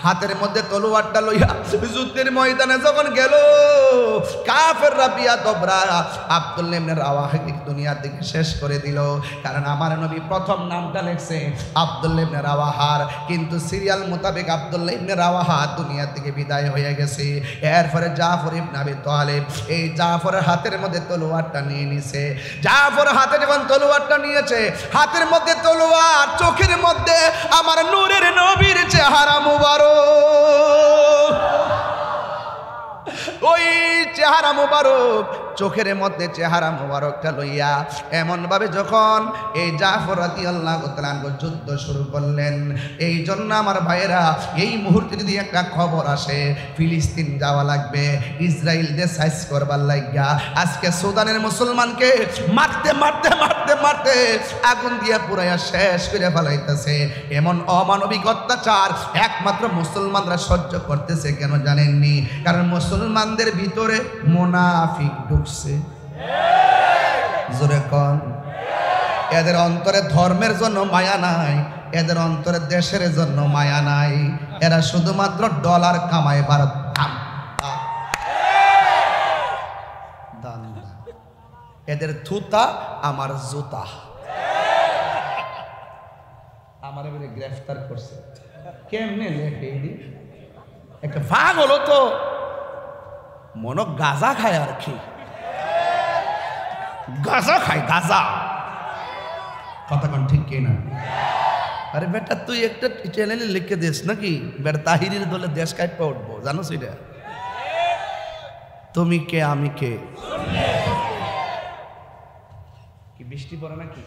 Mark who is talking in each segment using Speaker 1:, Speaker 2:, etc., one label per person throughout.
Speaker 1: হাতের মধ্যে তলোয়ারটা লইয়া যুদ্ধের ময়দানে যখন গেল, কাফেররা বিয়া দবরা আব্দুল্লাহ ইবনে রাওয়াহা দুনিয়া থেকে শেষ করে দিল। কারণ আমার নবী প্রথম নামটা লেখছে আব্দুল্লাহ ইবনে রাওয়াহার, কিন্তু সিরিয়াল মোতাবেক আব্দুল্লাহ ইবনে রাওয়াহা দুনিয়া থেকে বিদায় হয়ে গেছে। এরপরে জাফর ইবনে আবি তালিব এই জাফরের হাতের মধ্যে তলোয়ারটা নিয়ে নিছে। জাফর হাতে যখন তলোয়ারটা নিয়েছে, হাতের মধ্যে তলোয়ার, চোখের মধ্যে আমার নূরের নবীর চেহারা মুবারক। ওই চেহারা মুবারক, চোখের মধ্যে চেহারা মুবারকটা লইয়া এমন ভাবে যখন এই জাফর রাদিয়াল্লাহু তাআলা যুদ্ধ শুরু করলেন। এই জন্য আমার ভাইয়েরা, এই মুহূর্তে যদি একটা খবর আসে ফিলিস্তিন যাওয়া লাগবে, ইসরায়েল দিয়ে সাইজ করবার লাগিয়া আজকে সুদানের মুসলমানকে মারতে মারতে মারতে মারতে আগুন দিয়ে পুরাইয়া শেষ করে ফেলাইতেছে, এমন অমানবিক অত্যাচার একমাত্র মুসলমানরা সহ্য করতেছে কেন জানেননি? কারণ মুসলমানদের ভিতরে মুনাফিক ঢুকছে। জোরে কোন? এদের অন্তরে ধর্মের জন্য মায়া নাই, এদের অন্তরে দেশের জন্য মায়া নাই। এরা শুধুমাত্র ডলার কামাইবার ধান্দা। এদের থুতা আমার জুতা। আমার এবারে গ্রেফতার করছে। কেমনে লেখে একটা ভাগ হলো তো মনো গাঁজা খায় আর কি, গাঁজা খায় গাঁজা। কথা কোন ঠিক কি না? আরে বেটা তুই একটা চ্যানেলে লিখে দিস নাকি বেটা তাহিরের দলে দেশ কাটপা উঠবো, জানোস এটা? তুমি কে আমি কে? কি বৃষ্টি পড়ে নাকি?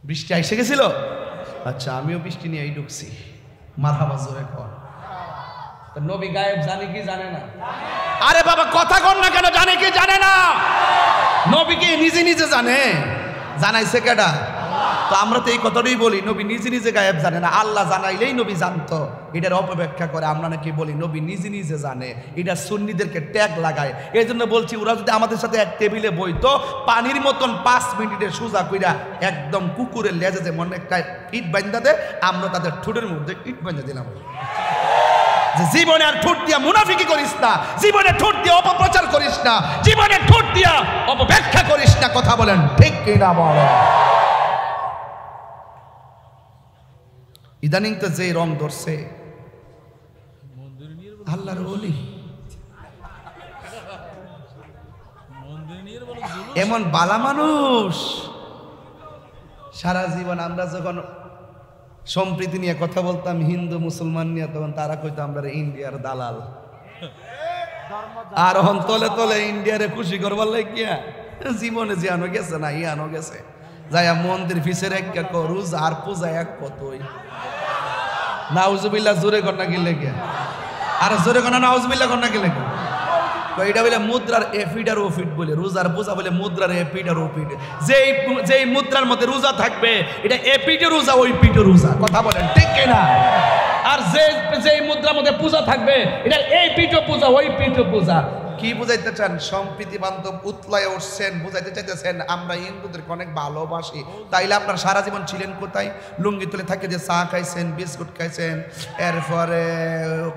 Speaker 1: বৃষ্টি এসে গেছিল? আচ্ছা, আমিও বৃষ্টি নিয়ে ঢুকছি। মারহাবা, জোরে কর। নবী গায়েব জানে কি জানে না? আরে বাবা কথা কর না কেন? জানে কি জানে না? নবী কি নিজে নিজে জানে? জানাইছে কেডা? তো আমরা তো এই কথাটাই বলি নবী নিজে নিজে গায়েব জানে না, আল্লাহ জানাইলেই নবী জানতো। এটার অপব্যাখ্যা করে আমরা নাকি বলি নবী নিজে নিজে জানে। এটা সুন্নিদেরকে ট্যাগ লাগায়। এই জন্য বলছি ওরা যদি আমাদের সাথে এক টেবিলে বইতো, পানির মতন 5 মিনিটে সোজা কইরা একদম কুকুরের লেজে যে মনে একটা ইট বান্ধা দেয়, আমরা তাদের ঠোঁটের মধ্যে ইট বান্ধা দিলাম। জীবনে আর ঠোঁট দিয়া মুনাফিকি করিস না, জীবনে ঠোঁট দিয়া অপপ্রচার করিস না, জীবনে ঠোঁট দিয়া অপব্যাখ্যা করিস না। কথা বলেন ঠিক কিনা বলেন? ইদানিং তো যে রং ধরছে আল্লাহর ওলি, এমন বালা মানুষ। সারা জীবন আমরা যখন সম্প্রীতি নিয়ে কথা বলতাম হিন্দু মুসলমান নিয়ে, তখন তারা কইতো আমরা ইন্ডিয়ার দালাল। আর হন তলে তলে ইন্ডিয়ারে খুশি করবার লাগিয়া জীবনে যে আনো গেছে না ই আনো গেছে, যাইয়া মন্দির ফিসের এক রোজ আর পূজা এক কতই। নাউজুবিল্লাহ জোরে কন্যা গিলে গে, আর জোরে কন্যা নাউজুবিল্লাহ কন্যা গিলে গে। এটা বলে মুদ্রার এফিড আর ওফিড বলে, রোজার পূজা বলে মুদ্রার এফিড আর ওফিড। যেই মুদ্রার মধ্যে রোজা থাকবে এটা এপিডে রোজা, ওই পিঠে রোজা। কথা বলেন ঠিক কিনা? আর যেই মুদ্রার মধ্যে পূজা থাকবে এটা এই পিঠে পূজা, ওই পিঠে পূজা। কি বুঝাইতে চান? সম্প্রীতি বান্ধব উতলায় উঠছেন, বুঝাইতে চাইতেছেন আমরা হিন্দুদেরকে অনেক ভালোবাসি। তাইলে আপনার সারা জীবন ছিলেন কোথায়? লুঙ্গি তুলে থাকে যে চা খাইছেন, বিস্কুট খাইছেন, এরপরে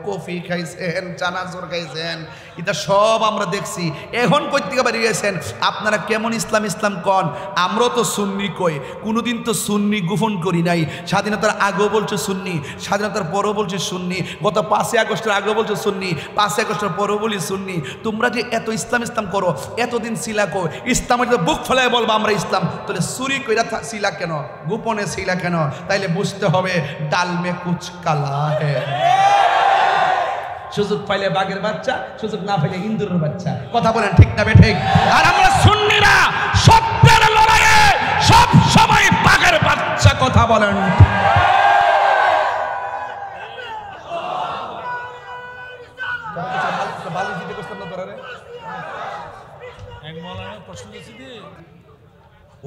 Speaker 1: কফি খাইছেন, চানাচুর খাইছেন, এটা সব আমরা দেখছি। এখন কই থেকে বেরিয়েছেন? আপনারা কেমন ইসলাম ইসলাম কন? আমরাও তো সুন্নি কই, কোনোদিন তো সুন্নি গোপন করি নাই। স্বাধীনতার আগেও বলছে সুন্নি, স্বাধীনতার পরেও বলছে সুন্নি, গত 5ই আগস্টের আগেও বলছে সুন্নি, 5ই আগস্টের পরেও বলি সুন্নি। তোমরা যে এত ইসলাম ইসলাম করো, এতদিন সিলা কো ইসলামের বুক ফেলায় বলবো আমরা ইসলাম, তাহলে চুরি কইরা সিলা কেন, গোপনে সিলা কেন? তাইলে বুঝতে হবে ডাল মে কুচ কালা হ্যায়। সুযোগ পাইলে বাঘের বাচ্চা, সুযোগ না পাইলে ইন্দুরের বাচ্চা। কথা বলেন ঠিক না বেঠিক? আর আমরা সুন্নিরা সত্যের লড়াইয়ে সব সময় বাঘের বাচ্চা। কথা বলেন।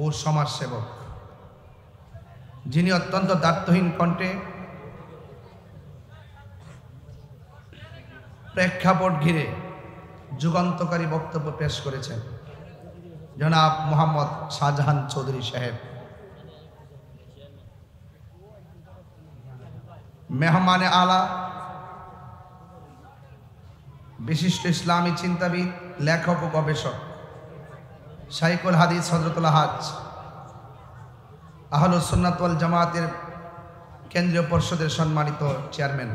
Speaker 1: ও সমাজ সেবক যিনি অত্যন্ত দায়িত্বহীন কণ্ঠে প্রেক্ষাপট ঘিরে যুগান্তকারী বক্তব্য পেশ করেছেন জনাব মোহাম্মদ শাহজাহান চৌধুরী সাহেব। মেহমানে আলা, বিশিষ্ট ইসলামী চিন্তাবিদ, লেখক ও গবেষক, শাইখুল হাদিস হযরতুল হাজ আহলুস সুন্নাত ওয়াল জামাতের কেন্দ্রীয় পরিষদের সম্মানিত চেয়ারম্যান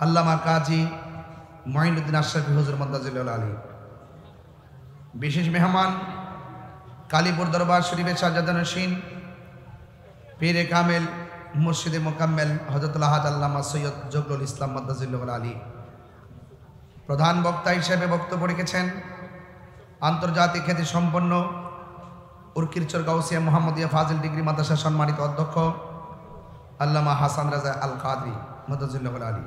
Speaker 1: আল্লামা কাজী মঈনুদ্দিন আশরাফি হুজুর মন্দাজিলুল আলী, বিশেষ মেহমান কালীপুর দরবার শরীফের সাজ্জাদানশীন পীরে কামেল মুর্শিদে মোকাম্মেল হযরতুল হাজ আল্লামা সৈয়দ জগলুল ইসলাম মন্দাজিলুল আলী, প্রধান বক্তা হিসেবে বক্তব্য রেখেছেন আন্তর্জাতিক খ্যাতি সম্পন্ন উরকিরচর গাউসিয়া মুহাম্মদিয়া ফাজিল ডিগ্রি মাদ্রাসার সম্মানিত অধ্যক্ষ আল্লামা হাসান রাজা আল কাদরি মন্দাজিলুল আলী।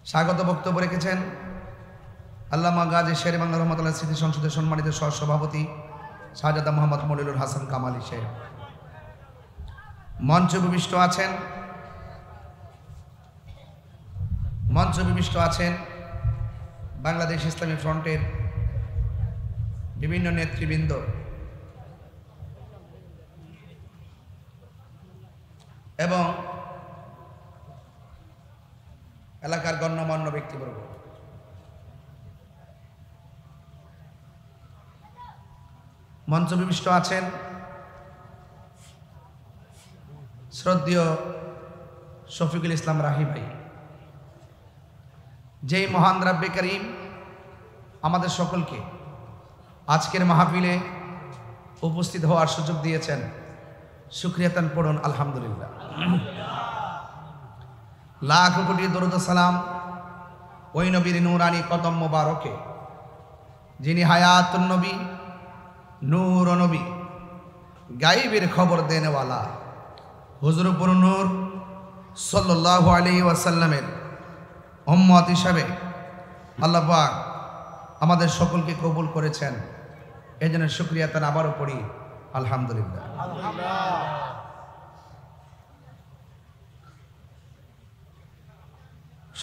Speaker 1: স্বাগত বক্তব্য রেখেছেন আল্লামা গাজী শের বাংলা রহমতুল্লাহ স্মৃতি সংসদের সম্মানিত সহসভাপতি শাহজাদা মোহাম্মদ মনিরুল হাসান কামালি সাহেব। মঞ্চ বিশিষ্ট আছেন বাংলাদেশ ইসলামী ফ্রন্টের বিভিন্ন নেতৃবৃন্দ এবং এলাকার গণ্যমান্য ব্যক্তিবর্গ। মঞ্চ বিশিষ্ট আছেন শ্রদ্ধেয় শফিকুল ইসলাম রাহি ভাই, যেই মহান রাব্বে করিম আমাদের সকলকে আজকের মাহফিলে উপস্থিত হওয়ার সুযোগ দিয়েছেন, শুকরিয়াতান পড়ুন আলহামদুলিল্লাহ। লাখ কোটি দরুদ সালাম ওই নবীর নূরানি কদম মোবারকে, যিনি হায়াতুন নবী, নূর নবী, গায়েবের খবর দেনেওয়ালা হুজুরপুর নূর সাল্লাল্লাহু আলাইহি ওয়াসাল্লামের উম্মত হিসাবে আল্লাহ পাক আমাদের সকলকে কবুল করেছেন। এই জন্য শুকরিয়া তার আবারও পড়ি আলহামদুলিল্লাহ।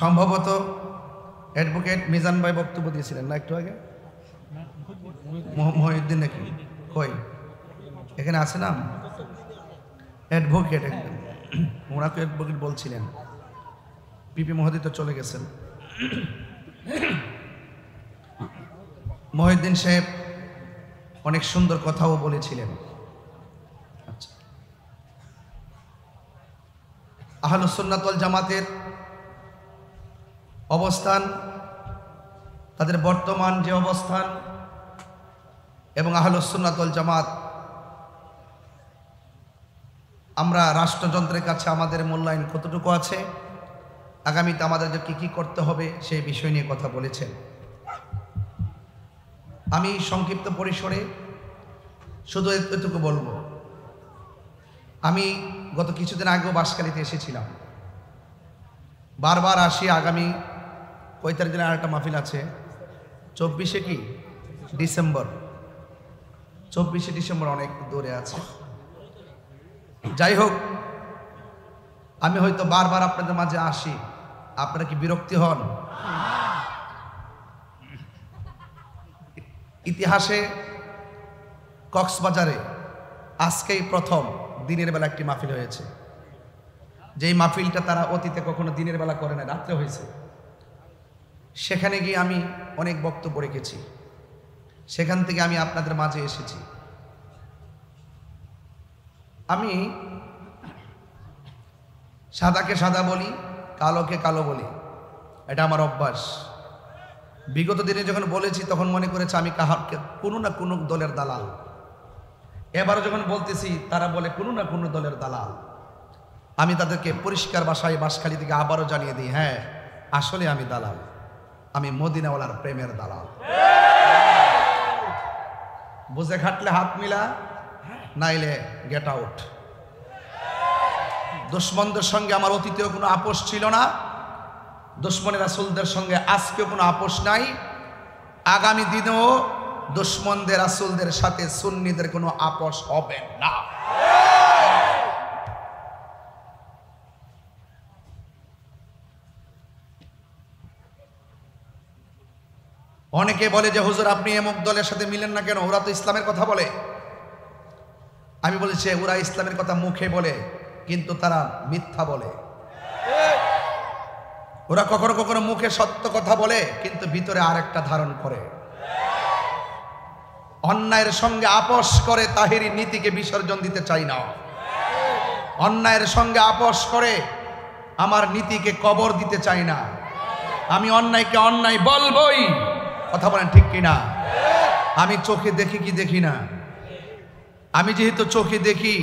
Speaker 1: সম্ভবত অ্যাডভোকেট মিজান ভাই বক্তব্য দিয়েছিলেন না একটু আগে, মহিউদ্দিন নাকি কই এখানে আছে না, অ্যাডভোকেট একদম, ওনাকে অ্যাডভোকেট বলছিলেন। পিপি মহোদয় তো চলে গেছেন। মহিউদ্দিন সাহেব অনেক সুন্দর কথাও বলেছিলেন। আচ্ছা, আহলুস সুন্নাত ওয়াল জামাতের অবস্থান, তাদের বর্তমান যে অবস্থান এবং আহলুস সুন্নাত ওয়াল জামাত, আমরা রাষ্ট্রযন্ত্রের কাছে আমাদের মূল্যায়ন কতটুকু আছে, আগামীতে আমাদের যে কী করতে হবে সেই বিষয় নিয়ে কথা বলেছেন। আমি সংক্ষিপ্ত পরিসরে শুধু এতটুকু বলবো, আমি গত কিছুদিন আগেও বাঁশখালীতে এসেছিলাম, বারবার আসি। আগামী কয় তারিখ দিনে আরেকটা মাহফিল আছে, 24শে কি ডিসেম্বর, 24শে ডিসেম্বর, অনেক দূরে আছে। যাই হোক, আমি হয়তো বারবার আপনাদের মাঝে আসি, আপনারা কি বিরক্তি হন? ইতিহাসে কক্সবাজারে আজকেই প্রথম দিনের বেলা একটি মাহফিল হয়েছে, যেই মাহফিলটা তারা অতীতে কখনো দিনের বেলা করে না, রাত্রে হয়েছে। সেখানে গিয়ে আমি অনেক বক্তব্য রেখেছি, সেখান থেকে আমি আপনাদের মাঝে এসেছি। আমি সাদাকে সাদা বলি, কালোকে কালো বলি, এটা আমার অভ্যাস। বিগত দিনে যখন বলেছি তখন মনে করেছে আমি কাহাকে কোনো না কোনো দলের দালাল, এবারও যখন বলতেছি তারা বলে কোনো না কোনো দলের দালাল। আমি তাদেরকে পরিষ্কার ভাষায় বাঁশখালী থেকে আবারও জানিয়ে দিই, হ্যাঁ আসলে আমি দালাল, আমি মদিনাওয়ালার প্রেমের দালাল। বুঝে খাটলে হাত মিলা, নাইলে গেট আউট। দুশ্মনদের সঙ্গে আমার অতীতেও কোনো আপোষ ছিল না, দুশ্মনের রাসূলদের সঙ্গে আজকেও কোনো আপোষ নাই, আগামী দিনেও দুশ্মনদের রাসূলদের সাথে সুন্নিদের কোনো আপোষ হবে না। অনেকে বলে যে হুজুর আপনি এমক দলের সাথে মিলেন না কেন, ওরা তো ইসলামের কথা বলে। আমি বলেছি ওরা ইসলামের কথা মুখে বলে, কিন্তু তারা মিথ্যা বলে। ওরা কখনো কখনো মুখে সত্য কথা বলে কিন্তু ভিতরে আরেকটা ধারণ করে। অন্যায়ের সঙ্গে আপোষ করে তাহিরি নীতিকে বিসর্জন দিতে চাই না। অন্যায়ের সঙ্গে আপোষ করে আমার নীতিকে কবর দিতে চাই না। আমি অন্যায়কে অন্যায় বলবই। কথা বলেন ঠিক কিনা? আমি চোখে দেখি কি দেখি না? আমি যেহেতু চোখে দেখি,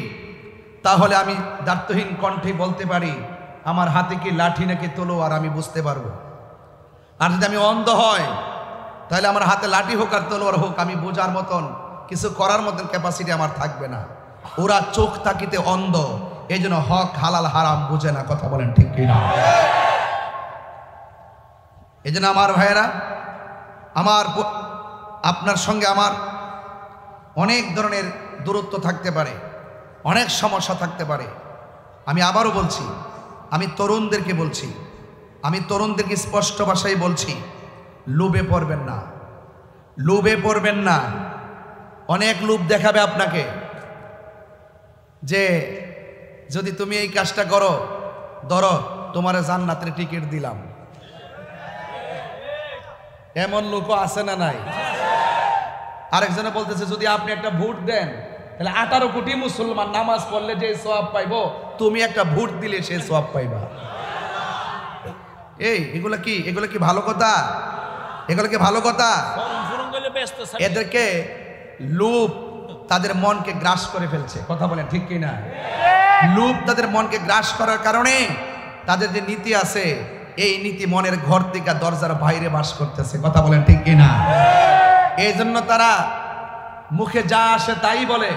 Speaker 1: তাহলে আমি দায়িত্বহীন কণ্ঠে বলতে পারি আমার হাতে কি লাঠি নাকি তলোয়ার আমি বুঝতে পারবো। আর যদি আমি অন্ধ হয়, তাহলে আমার হাতে লাঠি হোক আর তলোয়ার হোক, আমি বোঝার মতন কিছু করার মতন ক্যাপাসিটি আমার থাকবে না। ওরা চোখ তাকিতে অন্ধ, এই জন্য হক হালাল হারাম বুঝে না। কথা বলেন ঠিক কিনা? এই জন্য আমার ভাইয়েরা, আপনার সঙ্গে আমার অনেক ধরনের দূরত্ব থাকতে পারে, অনেক সমস্যা থাকতে পারে। আমি আবারও বলছি, আমি তরুণদেরকে বলছি, আমি তরুণদেরকে স্পষ্ট ভাষায় বলছি, লোভে পড়বেন না, লোভে পড়বেন না। অনেক লোভ দেখাবে আপনাকে যে যদি তুমি এই কাজটা করো, ধরো তোমার জান্নাতের টিকিট দিলাম। এমন লোকও আছে না নাই? আরেকজনে বলতেছে যদি আপনি একটা ভোট দেন তাহলে 18 কোটি মুসলমান নামাজ পড়লে যে সওয়াব পাইবো, তুমি একটা ভোট দিলে সে সওয়াব পাইবা। এগুলো কি ভালো কথা? এগুলো কি ভালো কথা? এদেরকে লোভ তাদের মনকে গ্রাস করে ফেলছে। কথা বলেন ঠিক কিনা? লোভ তাদের মনকে গ্রাস করার কারণে তাদের যে নীতি আছে, এই নীতি মনের ঘর থেকে দরজার বাইরে বাস করতেছে। কথা বলেন ঠিক কিনা? এই জন্য তারা মুখে যা আসে তাই বলে।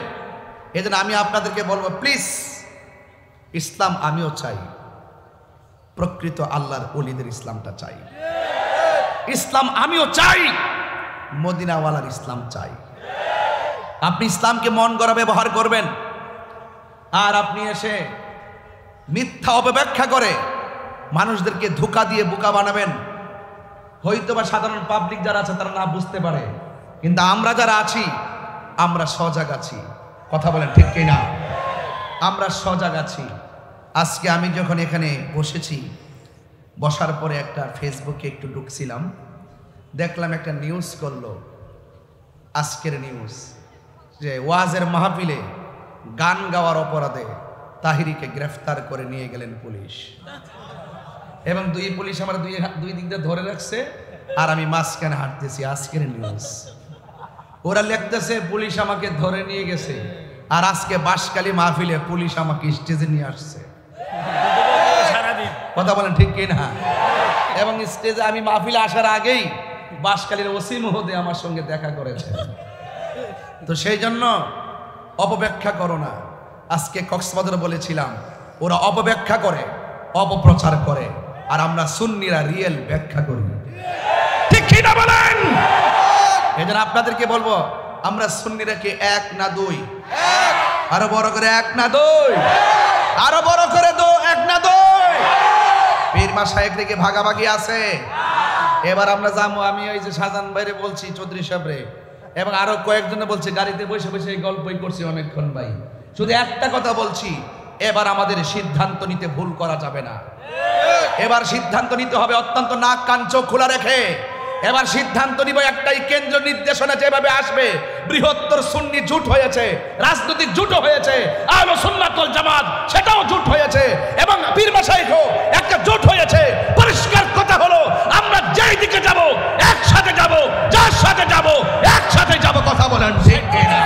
Speaker 1: এই জন্য আমি আপনাদেরকে বলবো, প্লিজ, ইসলাম আমিও চাই, প্রকৃত আল্লাহর ওলিদের ইসলামটা চাই। ইসলাম আমিও চাই, মদিনাওয়ালার ইসলাম চাই। আপনি ইসলামকে মন গড়া ব্যবহার করবেন, আর আপনি এসে মিথ্যা অপব্যাখ্যা করে মানুষদেরকে ধোঁকা দিয়ে বোকা বানাবেন। হয়তোবা সাধারণ পাবলিক যারা আছে তারা না বুঝতে পারে, কিন্তু আমরা যারা আছি আমরা সজাগ আছি। কথা বলেন ঠিক কিনা? আমরা সজাগ আছি। আজকে আমি যখন এখানে বসেছি, বসার পরে একটা ফেসবুকে একটু ঢুকছিলাম, দেখলাম একটা নিউজ করলো, আজকের নিউজ, যে ওয়াজের মাহফিলে গান গাওয়ার অপরাধে তাহিরিকে গ্রেফতার করে নিয়ে গেলেন পুলিশ। এবং দুই পুলিশ আমার দুই দিক দিয়ে ধরে রাখছে, আর আমি মাঝখানে হাঁটতেছি। আজকের নিউজ ওরা লিখতেছে পুলিশ আমাকে ধরে নিয়ে গেছে, আর আজকে বাঁশখালী মাহফিলে পুলিশ আমাকে স্টেজে নিয়ে আসছে। কথা বলেন ঠিক কিনা? এবং স্টেজে আমি মাহফিলে আসার আগেই বাঁশখালীর ওসি মহোদয় আমার সঙ্গে দেখা করেছে। তো সেই জন্য অপব্যাখ্যা করো না। আজকে কক্সবাজার বলেছিলাম, ওরা অপব্যাখ্যা করে, অপপ্রচার করে, আর আমরা সুন্নিরা রিয়েল ব্যাখ্যা করি। ঠিক কি না বলেন? এই জন্য আপনাদেরকে বলবো, আমরা সুন্নিরা কি এক না দুই? আরো বড় করে এক না দুই? আরো বড় করে এক না দুই? পীর মাশায়েখ থেকে ভাগাভাগি আছে। এবার আমরা যাবো, আমি ওই যে শাহজাহান ভাইরে বলছি, চৌধুরী সাহেবরে, এবং আরো কয়েকজনে বলছে, গাড়িতে বসে বসে এই গল্পই করছি অনেকক্ষণ ভাই। শুধু একটা কথা বলছি, এবার আমাদের সিদ্ধান্ত নিতে ভুল করা যাবে না। এবার সিদ্ধান্ত নিতে হবে অত্যন্ত নাক কান চোখ খোলা রেখে। এবার সিদ্ধান্ত নিব একটাই, কেন্দ্র নির্দেশনা যেভাবে আসবে, বৃহত্তর সুন্নি জোট হয়েছে, রাজনৈতিক জোটও হয়েছে, আহলে সুন্নাত ওয়াল জামাত সেটাও জোট হয়েছে, এবং পীর মাশায়েখও একটা জোট হয়েছে। পরিষ্কার কথা হলো, আমরা যেই দিকে যাব একসাথে যাব, যার সাথে যাব একসাথে যাব। কথা বলেন ঠিক কিনা?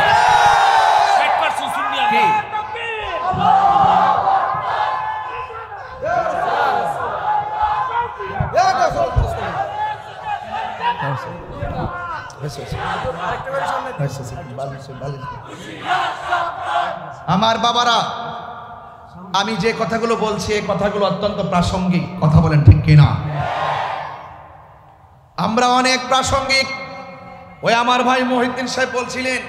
Speaker 1: আমার বাবারা, আমি যে কথাগুলো বলছি এই কথাগুলো অত্যন্ত প্রাসঙ্গিক। কথা বলেন ঠিক কিনা? আমরা অনেক প্রাসঙ্গিক। ওই আমার ভাই মহিউদ্দিন সাহেব বলছিলেন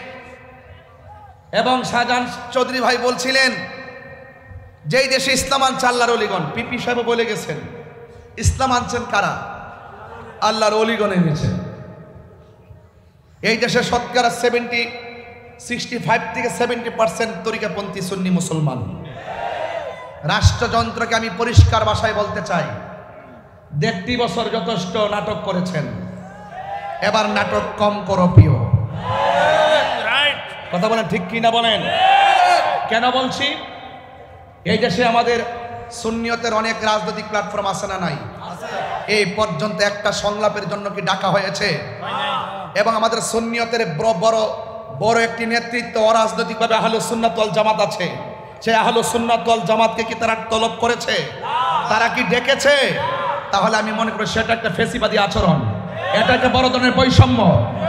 Speaker 1: এবং শাহজাহান চৌধুরী ভাই বলছিলেন, যেই দেশে ইসলাম আনছে আল্লাহর ওলিগণ। পিপি সাহেব বলে গেছেন, ইসলাম আনছেন কারা? আল্লাহর ওলিগণ এনেছেন। এই দেশে শতকরা 65 থেকে 70% তরিকাপন্থী সুন্নি মুসলমান। রাষ্ট্রযন্ত্রকে আমি পরিষ্কার ভাষায় বলতে চাই, 1.5 বছর যথেষ্ট নাটক করেছেন, এবার নাটক কম করো প্রিয়। কথা বলেন ঠিক কি না বলেন? কেন বলছি? এই দেশে আমাদের সুন্নিয়তের অনেক রাজনৈতিক প্ল্যাটফর্ম আছে না নাই? এই পর্যন্ত একটা সংলাপের জন্য কি ডাকা হয়েছে? এবং আমাদের সুন্নিয়তের বড় একটি নেতৃত্ব অরাজনৈতিকভাবে আহলুস সুন্নাত ওয়াল জামাত আছে, সেই আহলুস সুন্নাত ওয়াল জামাতকে কি তারা তলব করেছে? তারা কি ডেকেছে? তাহলে আমি মনে করি সেটা একটা ফেসিবাদী আচরণ, এটা একটা বড় ধরনের বৈষম্য।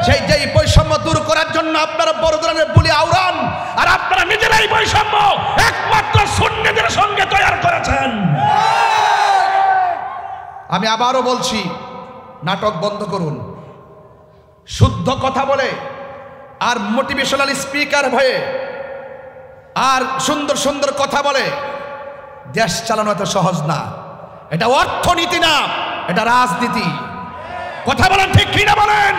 Speaker 1: যেই বৈষম্য দূর করার জন্য আপনারা বড় ধরনের বুলি আওরান, আর আপনারা নিজেরাই বৈষম্য একমাত্র সুন্নিদের সঙ্গে তৈরি করেছেন। আমি আবারও বলছি, নাটক বন্ধ করুন। শুদ্ধ কথা বলে আর মোটিভেশনাল স্পিকার হয়ে আর সুন্দর সুন্দর কথা বলে দেশ চালানো এত সহজ না। এটা অর্থনীতি না, এটা রাজনীতি। কথা বলেন ঠিক কি না বলেন?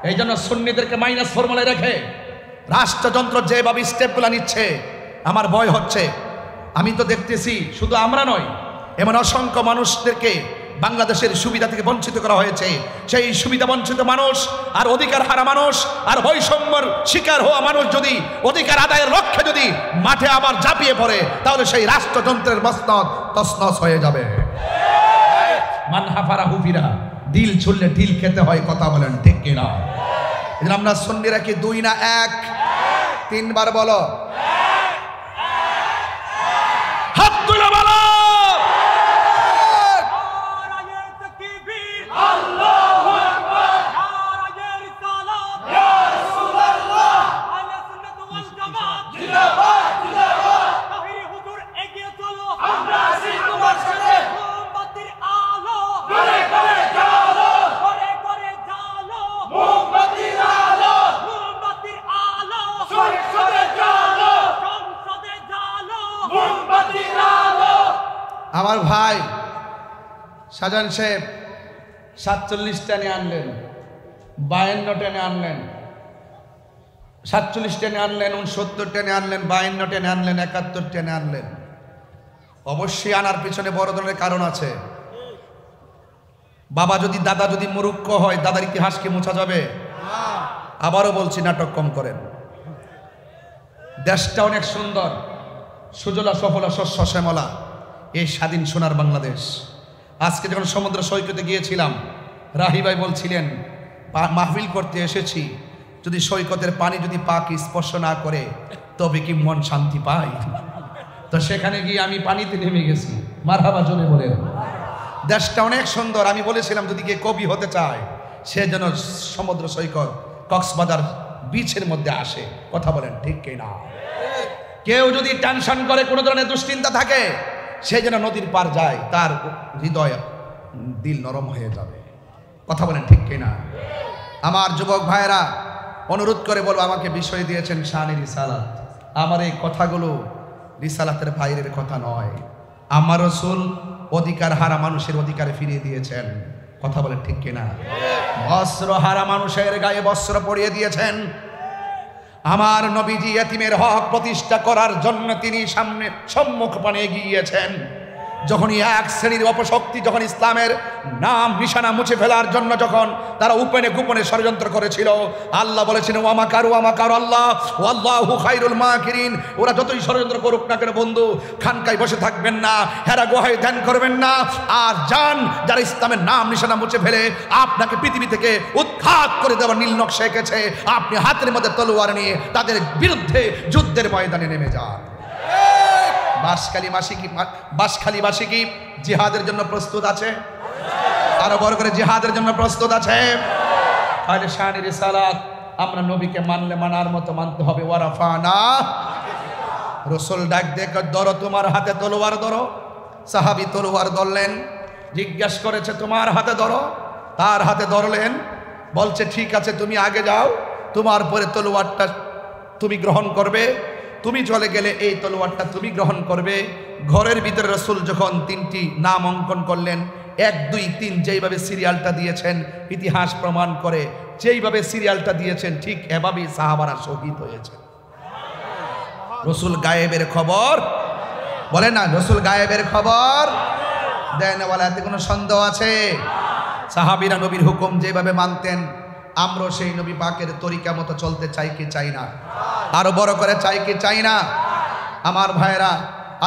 Speaker 1: এই জন্য সুন্নিদেরকে মাইনাস ফর্মুলায় রেখে রাষ্ট্রযন্ত্র যেভাবে স্টেপগুলো নিচ্ছে আমার ভয় হচ্ছে। আমি তো দেখতেছি শুধু আমরা নয়, এমন অসংখ্য মানুষদেরকে বাংলাদেশের সুবিধা থেকে বঞ্চিত করা হয়েছে। সেই সুবিধা বঞ্চিত মানুষ আর অধিকার হারা মানুষ আর বৈষম্যের শিকার হওয়া মানুষ যদি অধিকার আদায়ের লক্ষ্যে যদি মাঠে আবার ঝাঁপিয়ে পড়ে, তাহলে সেই রাষ্ট্রযন্ত্রের মসনদ তছনছ হয়ে যাবে। মানহাফারা হুফিরা, ডিল ছুড়লে ডিল খেতে হয়। কথা বলেন ঠিক কিনা? এজন্য আমরা সুন্নিরা কি 2 না 1? 3 বার বলো, হাত তুলে বলো। আমার ভাই শাহজাহান সাহেব 47 টেনে আনলেন, 52 টেনে আনলেন, 47 টেনে আনলেন, 69 টেনে আনলেন, 52 টেনে আনলেন, 71 টেনে আনলেন। অবশ্যই আনার পিছনে বড় ধরনের কারণ আছে। বাবা যদি দাদা যদি মুরুক্ষ হয়, দাদার ইতিহাস কি মোছা যাবে? আবারও বলছি, নাটক কম করেন। দেশটা অনেক সুন্দর, সুজলা সফলা শস্য শ্যামলা, এই স্বাধীন সোনার বাংলাদেশ। আজকে যখন সমুদ্র সৈকতে গিয়েছিলাম, রাহি ভাই বলছিলেন মাহফিল করতে এসেছি, যদি সৈকতের পানি যদি পাকে স্পর্শ না করে তবে কি মন শান্তি পায়? তো সেখানে গিয়ে আমি পানিতে নেমে গেছি। মারহাবা জোরে বলেন। দেশটা অনেক সুন্দর। আমি বলেছিলাম যদি কে কবি হতে চায় সে যেন সমুদ্র সৈকত কক্সবাজার বিচের মধ্যে আসে। কথা বলেন ঠিক কিনা? কেউ যদি টেনশন করে, কোনো ধরনের দুশ্চিন্তা থাকে, সে যেন নদীর পার যায়, তার হৃদয় দিল নরম হয়ে যাবে। কথা বলেন ঠিক কিনা? আমার যুবক ভাইয়েরা, অনুরোধ করে বলবো, আমাকে বিষয় দিয়েছেন শানের রিসালাত। আমার এই কথাগুলো রিসালাতের বাইরের কথা নয়। আমার রাসূল অধিকার হারা মানুষের অধিকারে ফিরিয়ে দিয়েছেন। কথা বলেন ঠিক কিনা? বস্ত্র হারা মানুষের গায়ে বস্ত্র পরিয়ে দিয়েছেন। আমার নবীজি ইয়েতিমের হক প্রতিষ্ঠা করার জন্য তিনি সম্মুখ পানে এগিয়েছেন। যখনই এক শ্রেণীর অপশক্তি যখন ইসলামের নাম নিশানা মুছে ফেলার জন্য যখন তারা উপেনে গোপনে ষড়যন্ত্র করেছিল, আল্লাহ বলেছেন ওয়ামাকারু আল্লাহ ওয়াল্লাহু খায়রুল মাকিরিন। ওরা যতই ষড়যন্ত্র করুক না কেন বন্ধু, খানকায় বসে থাকবেন না, হেরা গুহায় ধ্যান করবেন না, আর যান যারা ইসলামের নাম নিশানা মুছে ফেলে আপনাকে পৃথিবী থেকে উৎখাত করে দেওয়ার নীল নকশা এঁকেছে, আপনি হাতের মধ্যে তলোয়ার নিয়ে তাদের বিরুদ্ধে যুদ্ধের ময়দানে নেমে যান। বাঁশখালীবাসী কি জিহাদের জন্য প্রস্তুত আছে? আরো বড় করে জিহাদের জন্য প্রস্তুত আছে? তাহলে শানের রিসালাত আমরা নবীকে মানলে মানার মতো মানতে হবে। ওয়ারাফানা, রাসূল ডাক দেখে ধরো, তোমার হাতে তলোয়ার ধরো। সাহাবী তলোয়ার ধরলেন, জিজ্ঞেস করেছে তোমার হাতে ধরো, তার হাতে ধরলেন, বলছে ঠিক আছে তুমি আগে যাও, তোমার পরে তলোয়ারটা তুমি গ্রহণ করবে, তুমি চলে গেলে এই তলোয়ারটা তুমি গ্রহণ করবে। ঘরের ভিতরে রাসূল যখন 3টি নাম অঙ্কন করলেন, 1, 2, 3 যেইভাবে সিরিয়ালটা দিয়েছেন ইতিহাস প্রমাণ করে, যেইভাবে সিরিয়ালটা দিয়েছেন ঠিক এভাবেই সাহাবারা শহীদ হয়েছে। রাসূল গায়েবের খবর বলেন না রসুল গায়েবের খবর দেন, বলে এতে কোনো সন্দেহ আছে? সাহাবীরা নবীর হুকুম যেভাবে মানতেন, আমরা সেই নবী পাকের তরিকা মতো চলতে চাই কি চাই না? আরো বড় করে চাই কি চাই না? আমার ভাইরা,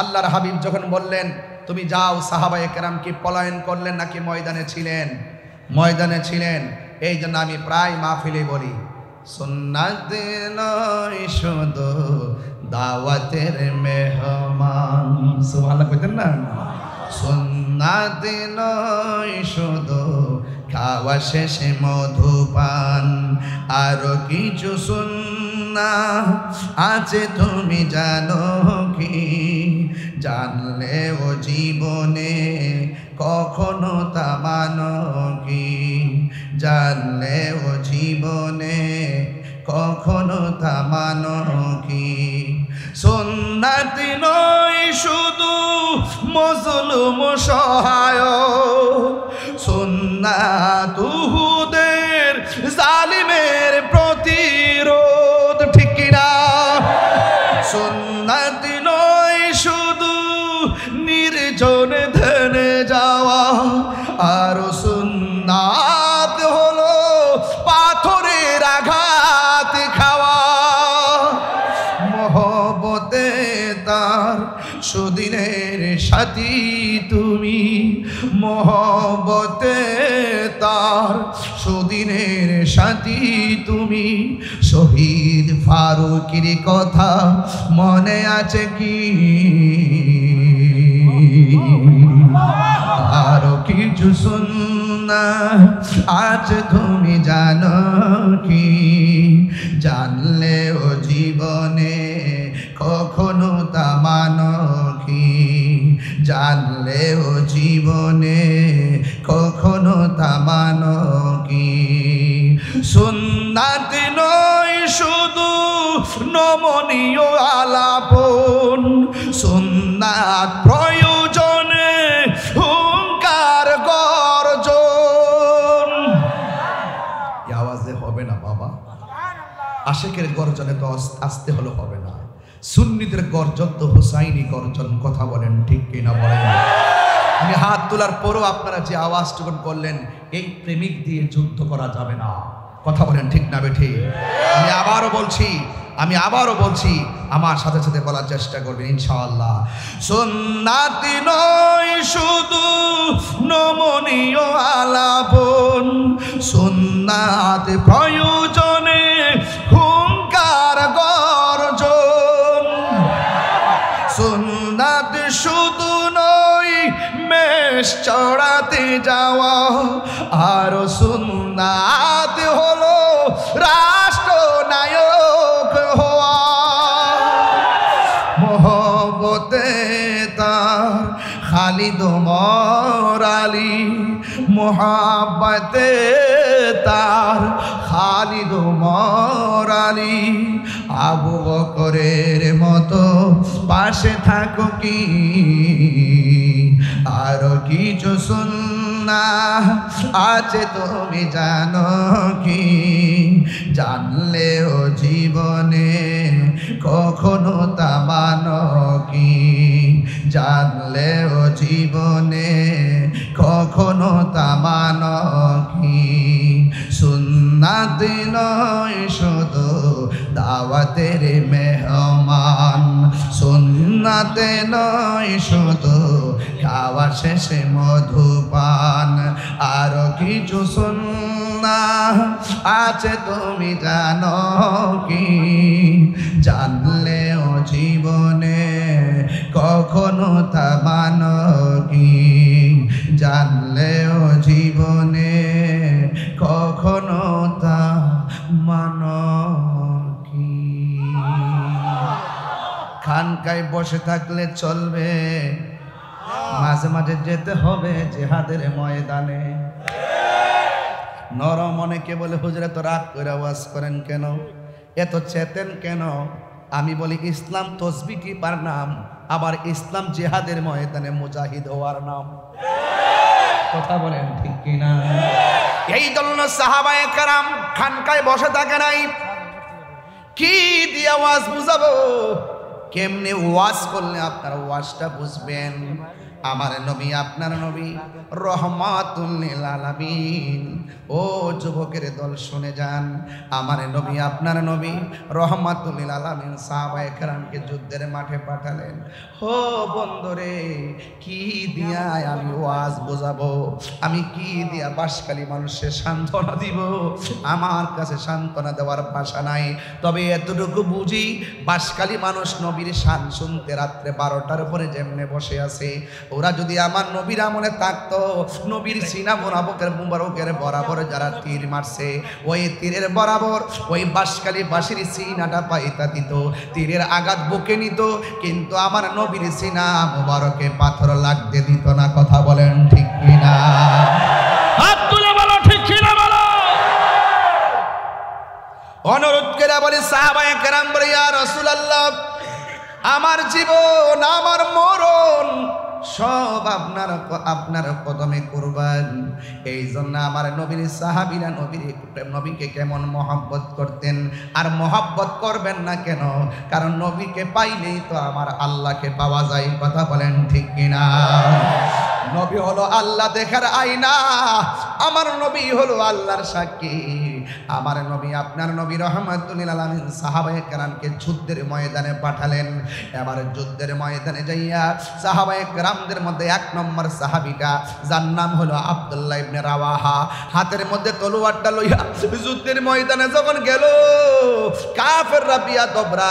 Speaker 1: আল্লাহর হাবিব যখন বললেন তুমি যাও, সাহাবায়ে কেরাম কি পলায়ন করলেন নাকি ময়দানে ছিলেন? ময়দানে ছিলেন। এই জন্য আমি প্রায় মাহফিলে বলি, সুন্নাত নয় শুধু দাওয়াতের মেহমান। সুবহানাল্লাহ কইতেন না? সুন্নাত নয় শুধু খাওয়া শেষে মধুপান, আরো কিছু সুন্নাহ আছে তুমি জানো কি? জানলে ও জীবনে কখনো তা মানো কি? জানলে ও জীবনে কখনো তা মানো কি? সুন্নাত নয় শুধু মজলুম সহায়, সুন্নাত উহুদের জালিমের প্রতিরোধ, ঠিক কিনা? সুন্নাত নয় শুধু নির্জন ধ্যানে যাওয়া, আর সুন্নাত হলো পাথরের আঘাত খাওয়া। মহব্বতে তার সুদিনের সাথী তুমি, মহব্বতে তার সুদিনের সাথী তুমি। শহীদ ফারুকের কথা মনে আছে কি? আরো কিছু সুন্নাহ আছে তুমি জানো কি? জানলে ও জীবনে কখনো তা মানো কি? জানলে ও জীবনে কখনো তা মানো কি? সুন্নাত নয় শুধু নমনীয় আলাপন, সুন্নাত প্রয়োজনে হুঙ্কার গর্জন। এই আওয়াজে হবে না বাবা, আশেকের গর্জনে তো আসতে হলো হবে না। সুন্নিদের গর্জন তো হুসাইনি গর্জন, কথা বলেন ঠিক কিনা বলেন? আমি হাত তোলার পরও আপনারা যে আওয়াজটুকুন করলেন, এই প্রেমিক দিয়ে যুদ্ধ করা যাবে না, কথা বলেন ঠিক না বেঠি? আমি আবারও বলছি, আমার সাথে সাথে বলার চেষ্টা করবেন ইনশাআল্লাহ। সুন্নাত নয় শুধু নমনীয় আলাপন, সুন্নাত প্রয়োজনে হুঙ্কার গর্জন। সুন্নাত শুধু নয় মেষ চড়াতে যাওয়া, আর সুন্নাত হলো রাষ্ট্রনায়ক হওয়া। মহব্বতে তার খালিদ ওমর আলী, মোহাব্বতে তার খালিদ ওমর আলী। আবু বকরের মতো পাশে থাকো কি? আরো কিছু সুন্নাহ আছে তুমি জানো কি? জানলে ও জীবনে কখনো তা মানো কি? জানলে ও জীবনে কখনো তা মানো কি? সুন্নাত নয় শুধু দাওয়াতের মেহমান, সুন্নাত নয় শুধু খাওয়া শেষে মধুপান, আরো কিছু সুন্নাহ আছে তুমি জানো কি? জানলে ও জীবনে কখনো তা মানো কি? জানলে ও জীবনে কখনো তা মানো কি? খানকায় বসে থাকলে চলবে, মাঝে মাঝে যেতে হবে জিহাদের ময়দানে। নরম অনেকে বলে হুজুর এত রাগ করে ওয়াজ করেন কেন, এত চেতেন কেন? আমি বলি ইসলাম তসবিহ টিপার নাম, আবার ইসলাম জিহাদের ময়দানে মুজাহিদ হওয়ার নাম, কথা বলেন ঠিক কিনা? এই জন্য সাহাবায়ে কেরাম খানকায় বসে থাকে নাই। কি দিয়ে আওয়াজ বুঝাবো? কেমনে ওয়াজ করলে আপনারা ওয়াজটা বুঝবেন। আমার নবী আপনার নবী রহমাতুল লিল আলামিন। ও যুবকের দল শুনে যান, আমার নবী আপনার নবী রহমাতুল লিল আলামিন সাহাবায়ে কেরামকে যুদ্ধের মাঠে পাঠালেন। ও বন্ধুরে, কি দিয়া আমি ওয়াজ বোঝাবো, আমি কি দিয়া বাসকালী মানুষের সান্ত্বনা দিব? আমার কাছে সান্ত্বনা দেওয়ার ভাষা নাই। তবে এতটুকু বুঝি, বাসকালী মানুষ নবীর শান শুনতে রাত্রে 12টার পরে যেমনে বসে আছে, ওরা যদি আমার নবীর আমলে থাকতো, নবীর সিনা মুবারকের বরাবর যারা তীর মারছে, ওই তীরের বরাবর ওই বাঁশখালী বাঁশির সিনাটা পাইতা দিত, তীরের আঘাত বুকে নিত, কিন্তু আমার নবীর সিনা মুবারকে পাথর লাগতে দিত না। কথা বলেন ঠিক কিনা? হাত তুলে বলো ঠিক কিনা বলো। অনুরোধ করে বলি সাহাবায়ে কেরাম বলে, ইয়া রাসূলুল্লাহ, আমার জীবন আমার মরণ সব আপনার কদমে কুরবান। এই জন্য আমার নবীর সাহাবীরা নবীকে কেমন মহব্বত করতেন, আর মহব্বত করবেন না কেন? কারণ নবীকে পাইলেই তো আমার আল্লাহকে পাওয়া যায়। কথা বলেন ঠিক কিনা? নবী হলো আল্লাহ দেখার আয়না, আমার নবী হলো আল্লাহর সাক্ষী। আমার নবী আপনার নবী রহমাতুল লিল আলামিন সাহাবায়ে কেরামকে যুদ্ধের ময়দানে পাঠালেন। এবার যুদ্ধের ময়দানে যাইয়া সাহাবায়ে কেরামদের মধ্যে 1 নম্বর সাহাবীটা, যার নাম হলো আব্দুল্লাহ ইবনে রাওয়াহা, হাতের মধ্যে তলোয়ারটা লইয়া যুদ্ধের ময়দানে যখন গেল, কাফেররা বিয়া দবরা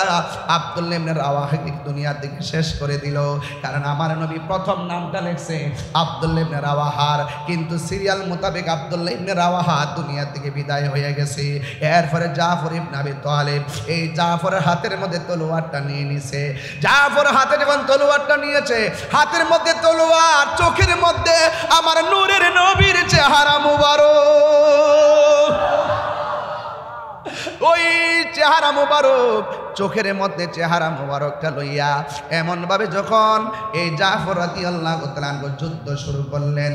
Speaker 1: আব্দুল্লাহ ইবনে রাওয়াহাকে দুনিয়া থেকে শেষ করে দিল। কারণ আমার নবী প্রথম নামটা লেখছে আব্দুল্লাহ ইবনে রাওয়াহার, কিন্তু সিরিয়াল মোতাবেক আব্দুল্লাহ ইবনে রাওয়াহা দুনিয়া থেকে বিদায় হয়ে গেছে। এরপরে জাফর ইবনে আবি তালিব এই জাফরের হাতের মধ্যে তলোয়ারটা নিয়ে নিছে। জাফর হাতে যখন তলোয়ারটা নিয়েছে, হাতের মধ্যে তলোয়ার, চোখের মধ্যে আমার নূরের নবীর চেহারা মুবারক। ওই চেহারা মুবারক, চোখের মধ্যে চেহারা মুবারকটা লইয়া এমন ভাবে যখন এই জাফর রাদিয়াল্লাহু তাআলা যুদ্ধ শুরু করলেন।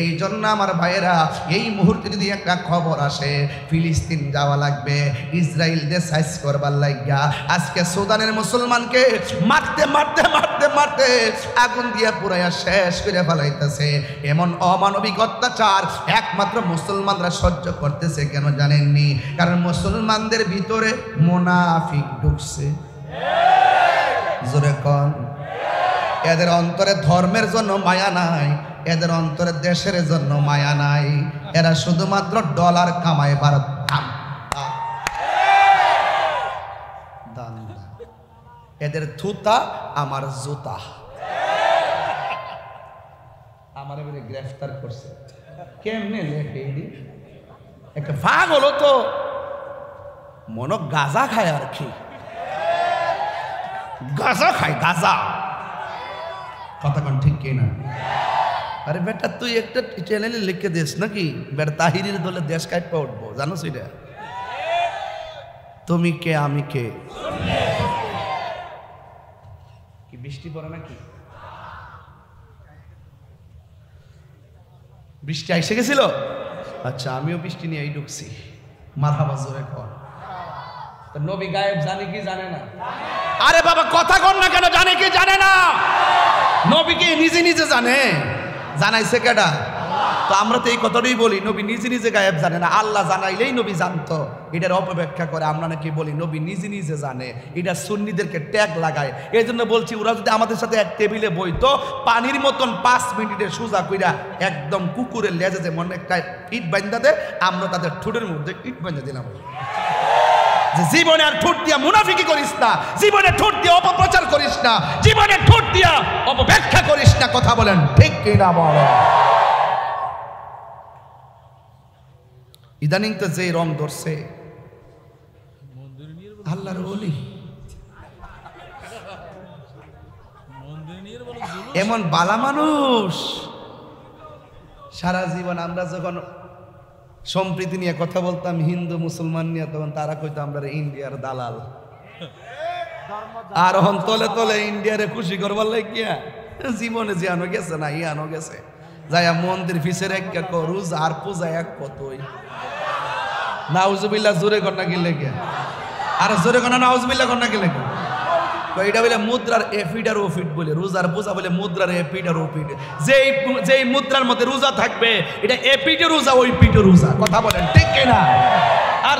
Speaker 1: এই জন্য আমার ভাইয়েরা, এই মুহূর্তে যদি একটা খবর আসে ফিলিস্তিন যাওয়া লাগবে, ইসরায়েল দিয়ে সাইজ করবার লাগিয়া আজকে সুদানের মুসলমানকে মারতে মারতে মারতে মারতে আগুন দিয়ে পুরাইয়া শেষ করে ফেলাইতেছে, এমন অমানবিক অত্যাচার একমাত্র মুসলমানরা সহ্য করতেছে কেন জানেননি? কারণ মুসলমানদের ভিতরে মুনাফিক ঢুকছে। জোরে কোন? এদের অন্তরে ধর্মের জন্য মায়া নাই, এদের অন্তরে দেশের জন্য মায়া নাই, এরা শুধুমাত্র ডলার কামায় ভারত। এদের থুতা আমার জুতা। আমার এবারে গ্রেফতার করছে, কেমনে লেখে একটা ভাগ হলো তো মনো গাঁজা খায় আর কি, গাঁজা খায় গাঁজা। কথা কোন ঠিক কিনা? আরে বেটা তুই একটা চ্যানেলে লিখে দিস নাকি, বেটা তাহিরের দলে দেশ কাটপা উঠবো, জানো সেটা? তুমি কে আমি কে? কি বৃষ্টি পড়ে নাকি? বৃষ্টি এসে গেছিল? আচ্ছা, আমিও বৃষ্টি নিয়ে ঢুকছি। মারহাবা, জোরে কর। নবী গায়েব জানে কি জানে না? আরে বাবা কথা কর না কেন? জানে কি জানে না? নবী কি নিজে নিজে জানে? জানাইছে কেডা? তো আমরা তো এই কথাটাই বলি, নবী নিজে নিজে গায়েব জানে না, আল্লাহ জানাইলেই নবী জানতো। এটার অপব্যাখ্যা করে আমরা নাকি বলি নবী নিজে নিজে জানে, এটা সুন্নিদেরকে ট্যাগ লাগায়। এই জন্য বলছি, ওরা যদি আমাদের সাথে এক টেবিলে বইতো, পানির মতন 5 মিনিটের সোজা কইরা একদম কুকুরের লেজে যে মনে একটা ইট বান্ধা দেয়, আমরা তাদের ঠোঁটের মধ্যে ইট বান্ধা দিলাম। জীবনে আর ঠোঁট দিয়া মুনাফিকি করিস না, জীবনে ঠোঁট দিয়া অপপ্রচার করিস না, জীবনে ঠোঁট দিয়া অপব্যাখ্যা করিস না। কথা বলেন ঠিক কিনা বলেন? ইদানিং তো যে রং ধরছে আল্লাহর ওলি, এমন বালা মানুষ। সারা জীবন আমরা যখন সম্প্রীতি নিয়ে কথা বলতাম হিন্দু মুসলমান নিয়ে, তখন তারা কইতো আমরা ইন্ডিয়ার দালাল। আর হন তলে তলে ইন্ডিয়ারে খুশি করবার লাগিয়া জীবনে জিয়ানো গেছে না ইয়ানো গেছে, যাইয়া মন্দির ফিসের এক রোজ আর পূজা এক কতই। নাউজুবিল্লাহ, জোরে কর না গেলে গে, আর জোরে কর না নাউজুবিল্লাহ কর না গেলে গে। এটা বলে মুদ্রার এফিড আর ওফিড বলে, রোজার বোঝা বলে মুদ্রার এফিড আর ওফিড। যেই মুদ্রার মধ্যে রোজা থাকবে এটা এপিটে রোজা ওই পিঠে রোজা, কথা বলেন ঠিক কিনা? আর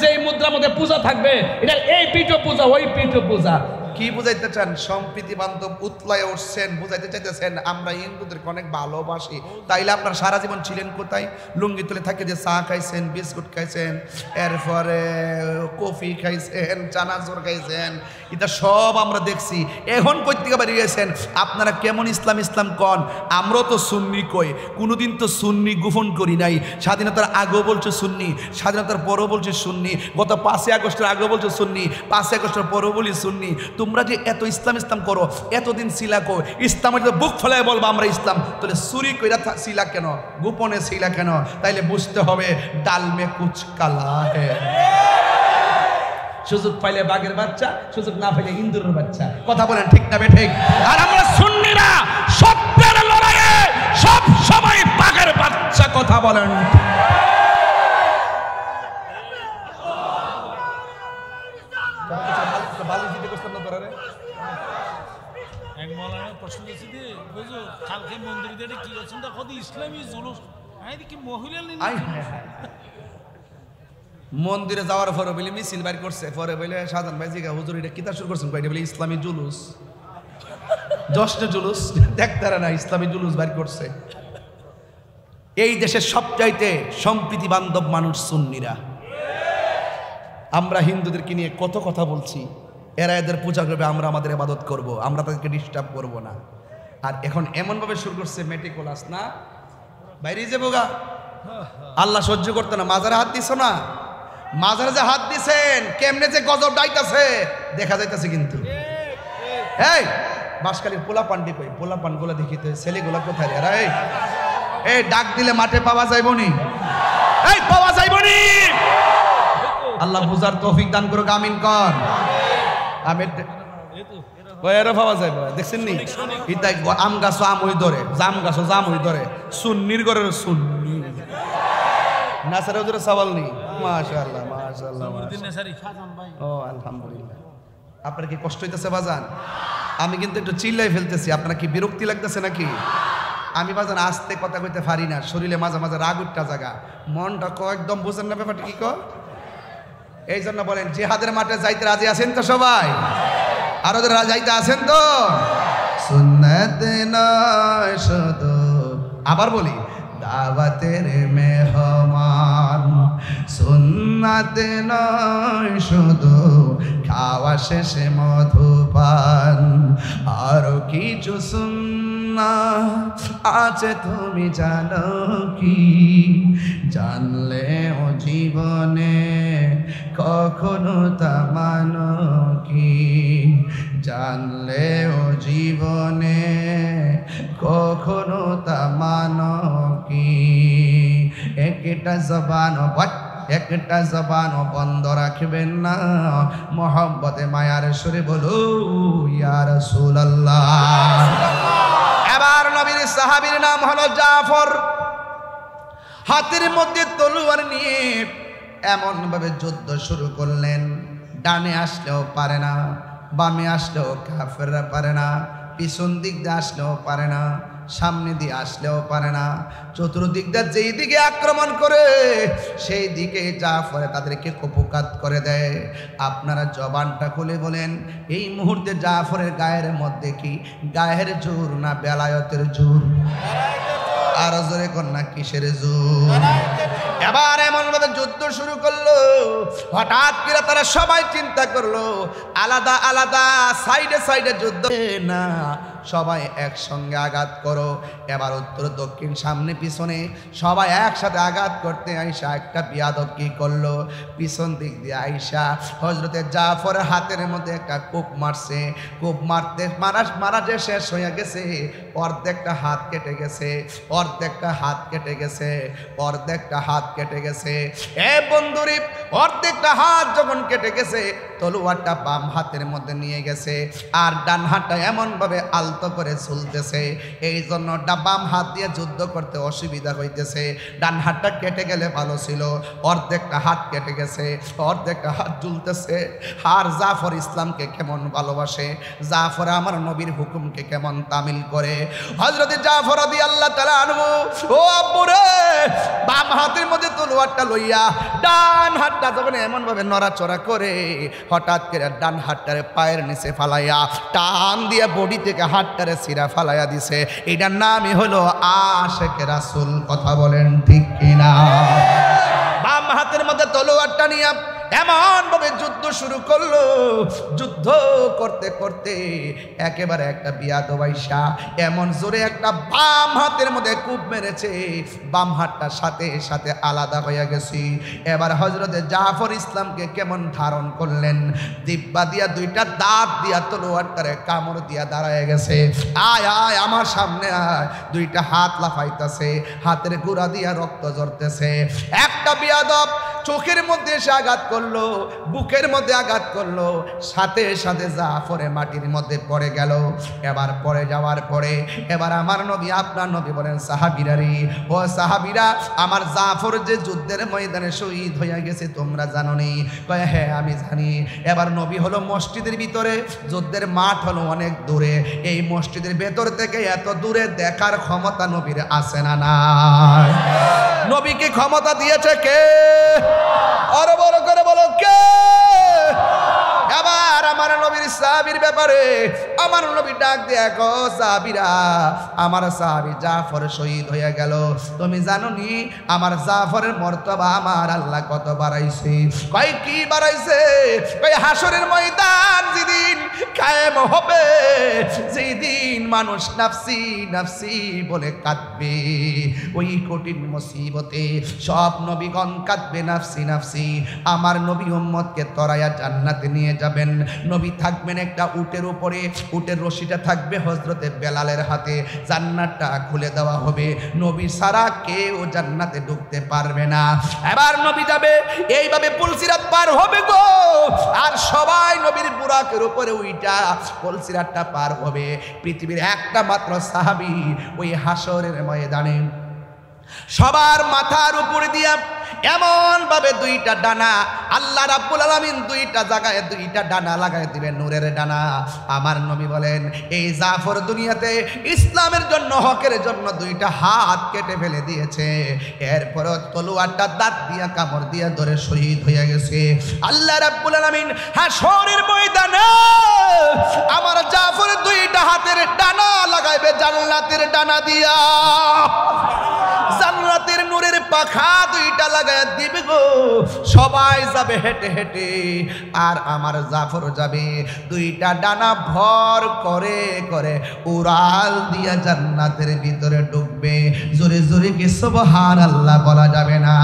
Speaker 1: যেই মুদ্রার মধ্যে পূজা থাকবে এটা এই পিঠে পূজা ওই পিঠে পূজা। কি বুঝাইতে চান? সম্প্রীতি বান্ধব উতলায় উঠছেন, বুঝাইতে চাইতেছেন আমরা হিন্দুদেরকে অনেক ভালোবাসি। তাইলে আপনার সারা জীবন ছিলেন কোথায়? লুঙ্গি তুলে থাকে যে চা খাইছেন, বিস্কুট খাইছেন, এরপরে কফি খাইছেন, চানাচুর খাইছেন, এটা সব আমরা দেখছি। এখন কই থেকে বেরিয়েছেন? আপনারা কেমন ইসলাম ইসলাম কন? আমরাও তো সুন্নি কই, কোনোদিন তো সুন্নি গোপন করি নাই। স্বাধীনতার আগেও বলছে সুন্নি, স্বাধীনতার পরেও বলছে সুন্নি, গত 5ই আগস্টের আগেও বলছে সুন্নি, 5ই আগস্টের পরেও বলি সুন্নি। তোমরা যে এত ইসলাম ইসলাম করো, এতদিন সিলা কো, ইসলামের বুক ফেলায় বলবো আমরা ইসলাম, তাহলে চুরি কইরা সিলা কেন, গোপনে সিলা কেন? তাইলে বুঝতে হবে ডাল মে কুচ কালা হে। সুযোগ পাইলে বাঘের বাচ্চা, সুযোগ না পাইলে ইন্দুরের বাচ্চা, কথা বলেন ঠিক না বেঠিক? আর আমরা সুন্নিরা সত্যের লড়াইয়ে সব সময় বাঘের বাচ্চা, কথা বলেন। মন্দিরে যাওয়ার পরে বলে মিছিল বাইর করছে, পরে বলে সাজান ভাই জিগা হুজুর এটা কিতা শুরু করছেন? বলে ইসলামী জুলুস, জশ্নে জুলুস দেখতে না, ইসলামী জুলুস বাইর করছে। এই দেশের সবচাইতে সম্প্রীতি বান্ধব মানুষ সুন্নিরা। আমরা হিন্দুদেরকে নিয়ে কত কথা বলছি, এরা এদের পূজা করবে, আমরা আমাদের ইবাদত করব, আমরা তাদেরকে ডিস্টার্ব করব না। আর এখন এমনভাবে শুরু করছে মেটিকুলাস না, বাইরে যাবো গা, আল্লাহ সহ্য করতে না। মাজারে হাত দিছ না, মাজারে যে হাত দিছেন কেমনে যে গজব ডাইতাছে দেখা যাইতাছে। কিন্তু এই বাঁশখালীর পোলা পান্ডি কই, পোলা পান গুলা দেখিতে ছেলেগুলা কোথায় রে? এই ডাক দিলে মাঠে পাওয়া যাইবনি, এই পাওয়া যাইবনি। আল্লাহ বুঝার তৌফিক দান করুক, আমিন কর। আমি এরা পাওয়া যাইব, দেখছেন নি? ইতাই আম গাছ আম হই ধরে, জাম গাছ জাম হই ধরে, সুন্নির ঘরের সুন্নি নাসারে ওদের সওয়াল নেই। মাশাআল্লাহ মাশাআল্লাহ, ও আলহামদুলিল্লাহ। আপনার কি কষ্ট হইতেছে বাজান? আমি কিন্তু একটু চিল্লাই ফেলতেছি, আপনার কি বিরক্তি লাগতেছে নাকি? আমি বাজান আস্তে কথা কইতে পারি না, শরীরে মাঝে মাঝে রাগ উঠটা জায়গা, মনটা একদম বুঝেন না ব্যাপারটা কি কর। এই জন্য বলেন জিহাদের মাঠে যাইতে রাজি আছেন তো সবাই? আর ওদের যাইতে আছেন তো? সুন্নাত নয় শুধু, আবার বলি দাওয়াতের মেহমান, সুন্নাত নয় শুধু খাওয়া শেষে মধুপান, আরো কিছু সুন্নাত আছে তুমি জানো কি? জানলে ও জীবনে কখনো তা মানো কি? জানলে ও জীবনে কখনো তা মানো কি? একটা জবান বন্ধ রাখবেন না, মোহাম্মতে মায়ার সুরে বলো ইয়া রাসূলুল্লাহ। এবার নবীর সাহাবীর নাম হলো জাফর। হাতের মধ্যে তলোয়ার নিয়ে এমন ভাবে যুদ্ধ শুরু করলেন, ডানে আসলেও পারে না, বামে আসলেও কাফেররা পারে না, পিছন দিক দিয়ে আসলেও পারে না, সামনে দিয়ে আসলেও পারে না, চতুর্দিক দিয়ে যেই দিকে আক্রমণ করে সেই দিকে জাফর তাদেরকে কুপকাত করে দেয়। আপনারা জবানটা খুলে বলেন, এই মুহূর্তে জাফরের গায়ের মধ্যে কি গায়ের জোর না বেলায়েতের জোর? আর জোরে কন্যা কিসের জোর? এবার এমন ভাবে যুদ্ধ শুরু করলো, হঠাৎ করে তারা সবাই চিন্তা করলো আলাদা আলাদা সাইডে সাইডে যুদ্ধ না, সবাই একসঙ্গে আঘাত করো। এবার উত্তর দক্ষিণ সামনে পিছনে সবাই একসাথে আঘাত করতে আইসা একটা বিয়াদব কি করলো, পিছন দিক দিয়ে আইসা হযরতে জাফরের হাতের মধ্যে একটা কূপ মারছে। কূপ মারতে মারা যে শেষ হয়ে গেছে, অর্ধেকটা হাত কেটে গেছে, অর্ধেকটা হাত কেটে গেছে, অর্ধেকটা হাত কেটে গেছে। এ বন্ধুরে, অর্ধেকটা হাত যখন কেটে গেছে, তলোয়ারটা বাম হাতের মধ্যে নিয়ে গেছে, আর ডান হাতটা এমন ভাবে আলতো করে ঝুলতেছে, এই জন্য বাম হাত দিয়ে যুদ্ধ করতে অসুবিধা হইতেছে। ডান হাতটা কেটে গেলে ভালো ছিল, অর্ধেকটা হাত কেটে গেছে, অর্ধেকটা হাত ঝুলতেছে। আর জাফর ইসলামকে কেমন ভালোবাসে, জাফর আমার নবীর হুকুমকে কেমন তামিল করে। হযরত জাফর রাদিয়াল্লাহু তাআলা আনহু, ও আব্বুরে, বাম হাতের মধ্যে তলোয়ারটা লইয়া ডান হাতটা যখন এমন ভাবে নড়াচড়া করে, হঠাৎ করে ডান হাতটারে পায়ের নিচে ফালাইয়া টান দিয়ে বডি থেকে হাতটারে ছিঁড়া ফালাইয়া দিছে। এটার নামই হলো আশিকে রাসূল। কথা বলেন ঠিক কিনা? বাম হাতের মধ্যে তলোয়ারটা নিয়ে এমন ভাবে যুদ্ধ শুরু করলো। যুদ্ধ করতে করতে একেবারে একটা বিয়াদব আইসা এমন জোরে একটা বাম হাতের মধ্যে কূপ মেরেছে, বাম হাতটা সাথে সাথে আলাদা হয়ে গেছে। এবার হযরতে জাফর ইসলামকে কেমন ধারণ করলেন, দিব্যা দিয়া দুইটা দাঁত দিয়া তলোয়ারটারে কামড় দিয়া দাঁড়ায় গেছে। আয় আয় আমার সামনে আয়। দুইটা হাত লাফাইতেছে, হাতের গোড়া দিয়া রক্ত ঝরতেছে। একটা বিয়াদব চোখের মধ্যে এসে আঘাত করলো, বুকের মধ্যে আঘাত করলো, সাথে সাথে জাফরে মাটির মধ্যে পড়ে গেল। এবার পড়ে যাওয়ার পরে এবার আমার নবী, আপনার নবী বলেন, সাহাবীরা রে, ও সাহাবীরা, আমার জাফর যে যুদ্ধের ময়দানে শহীদ হয়ে গেছে তোমরা জানো নি? কয় হ্যাঁ আমি জানি। এবার নবী হলো মসজিদের ভিতরে, যুদ্ধের মাঠ হলো অনেক দূরে। এই মসজিদের ভেতর থেকে এত দূরে দেখার ক্ষমতা নবীর আছে না নাই? নবীকে ক্ষমতা দিয়েছে কে? আরো বড় করে বলো কে? এবার আমার নবীর সাহাবীর ব্যাপারে আমার নবী ডাক দিয়ে কো, সাহাবীরা, আমার সাহাবী জাফর শহীদ হয়ে গেল, তুমি জানো নি আমার জাফরের মর্তবা আমার আল্লাহ কত বাড়াইছে? কয় কি বাড়াইছে? কয় হাসরের ময়দান যেদিন কায়েম হবে, যেদিন মানুষ নাফসি নাফসি বলে কাঁদবে, ওই কঠিন মুসিবতে সব নবীগণ কাঁদবে নাফসি নাফসি। আমার নবী উম্মতকে তরায়া জান্নাতে নিয়ে যাবেন। নবী থাকবেন একটা উটের উপরে, উটের রশিটা থাকবে হযরতে বেলালের হাতে, জান্নাতটা খুলে দেওয়া হবে, নবী ছাড়া কেউ জান্নাতে ঢুকতে পারবে না। এবার নবী যাবে, এইভাবে পুলসিরাত পার হবে গো, আর সবাই নবীর বুরাকের উপরে উইটা পুলসিরাতটা পার হবে। পৃথিবীর একটা মাত্র সাহাবী ওই হাসরের ময়দানে সবার মাথার উপরে দিয়া এমন ভাবে দুইটা ডানা আল্লাহ রাব্বুল আলামিন দুইটা জায়গায় দুইটা ডানা লাগায় দিবেন, নূরের ডানা। আমার নবী বলেন, এই জাফর দুনিয়াতে ইসলামের জন্য, হকের জন্য দুইটা হাত কেটে ফেলে দিয়েছে, এরপর তলোয়ারটা দাঁত দিয়া কামড় দিয়া ধরে শহীদ হয়ে গেছে। আল্লাহ রাব্বুল আলামিন হাসরের ময়দানে আমার জাফরের দুইটা হাতের ডানা লাগাইবে জান্নাতের ডানা দিয়া, জান্নাতের নূরের পাখা দুইটা লাগায় দিবে গো। সবাই যাবে হেঁটে হেঁটে, আর আমার জাফর যাবে দুইটা ডানা ভর করে করে উড়াল দিয়া জান্নাতের ভিতরে ঢুকবে। জোরে জোরে কি সুবহানাল্লাহ বলা যাবে না?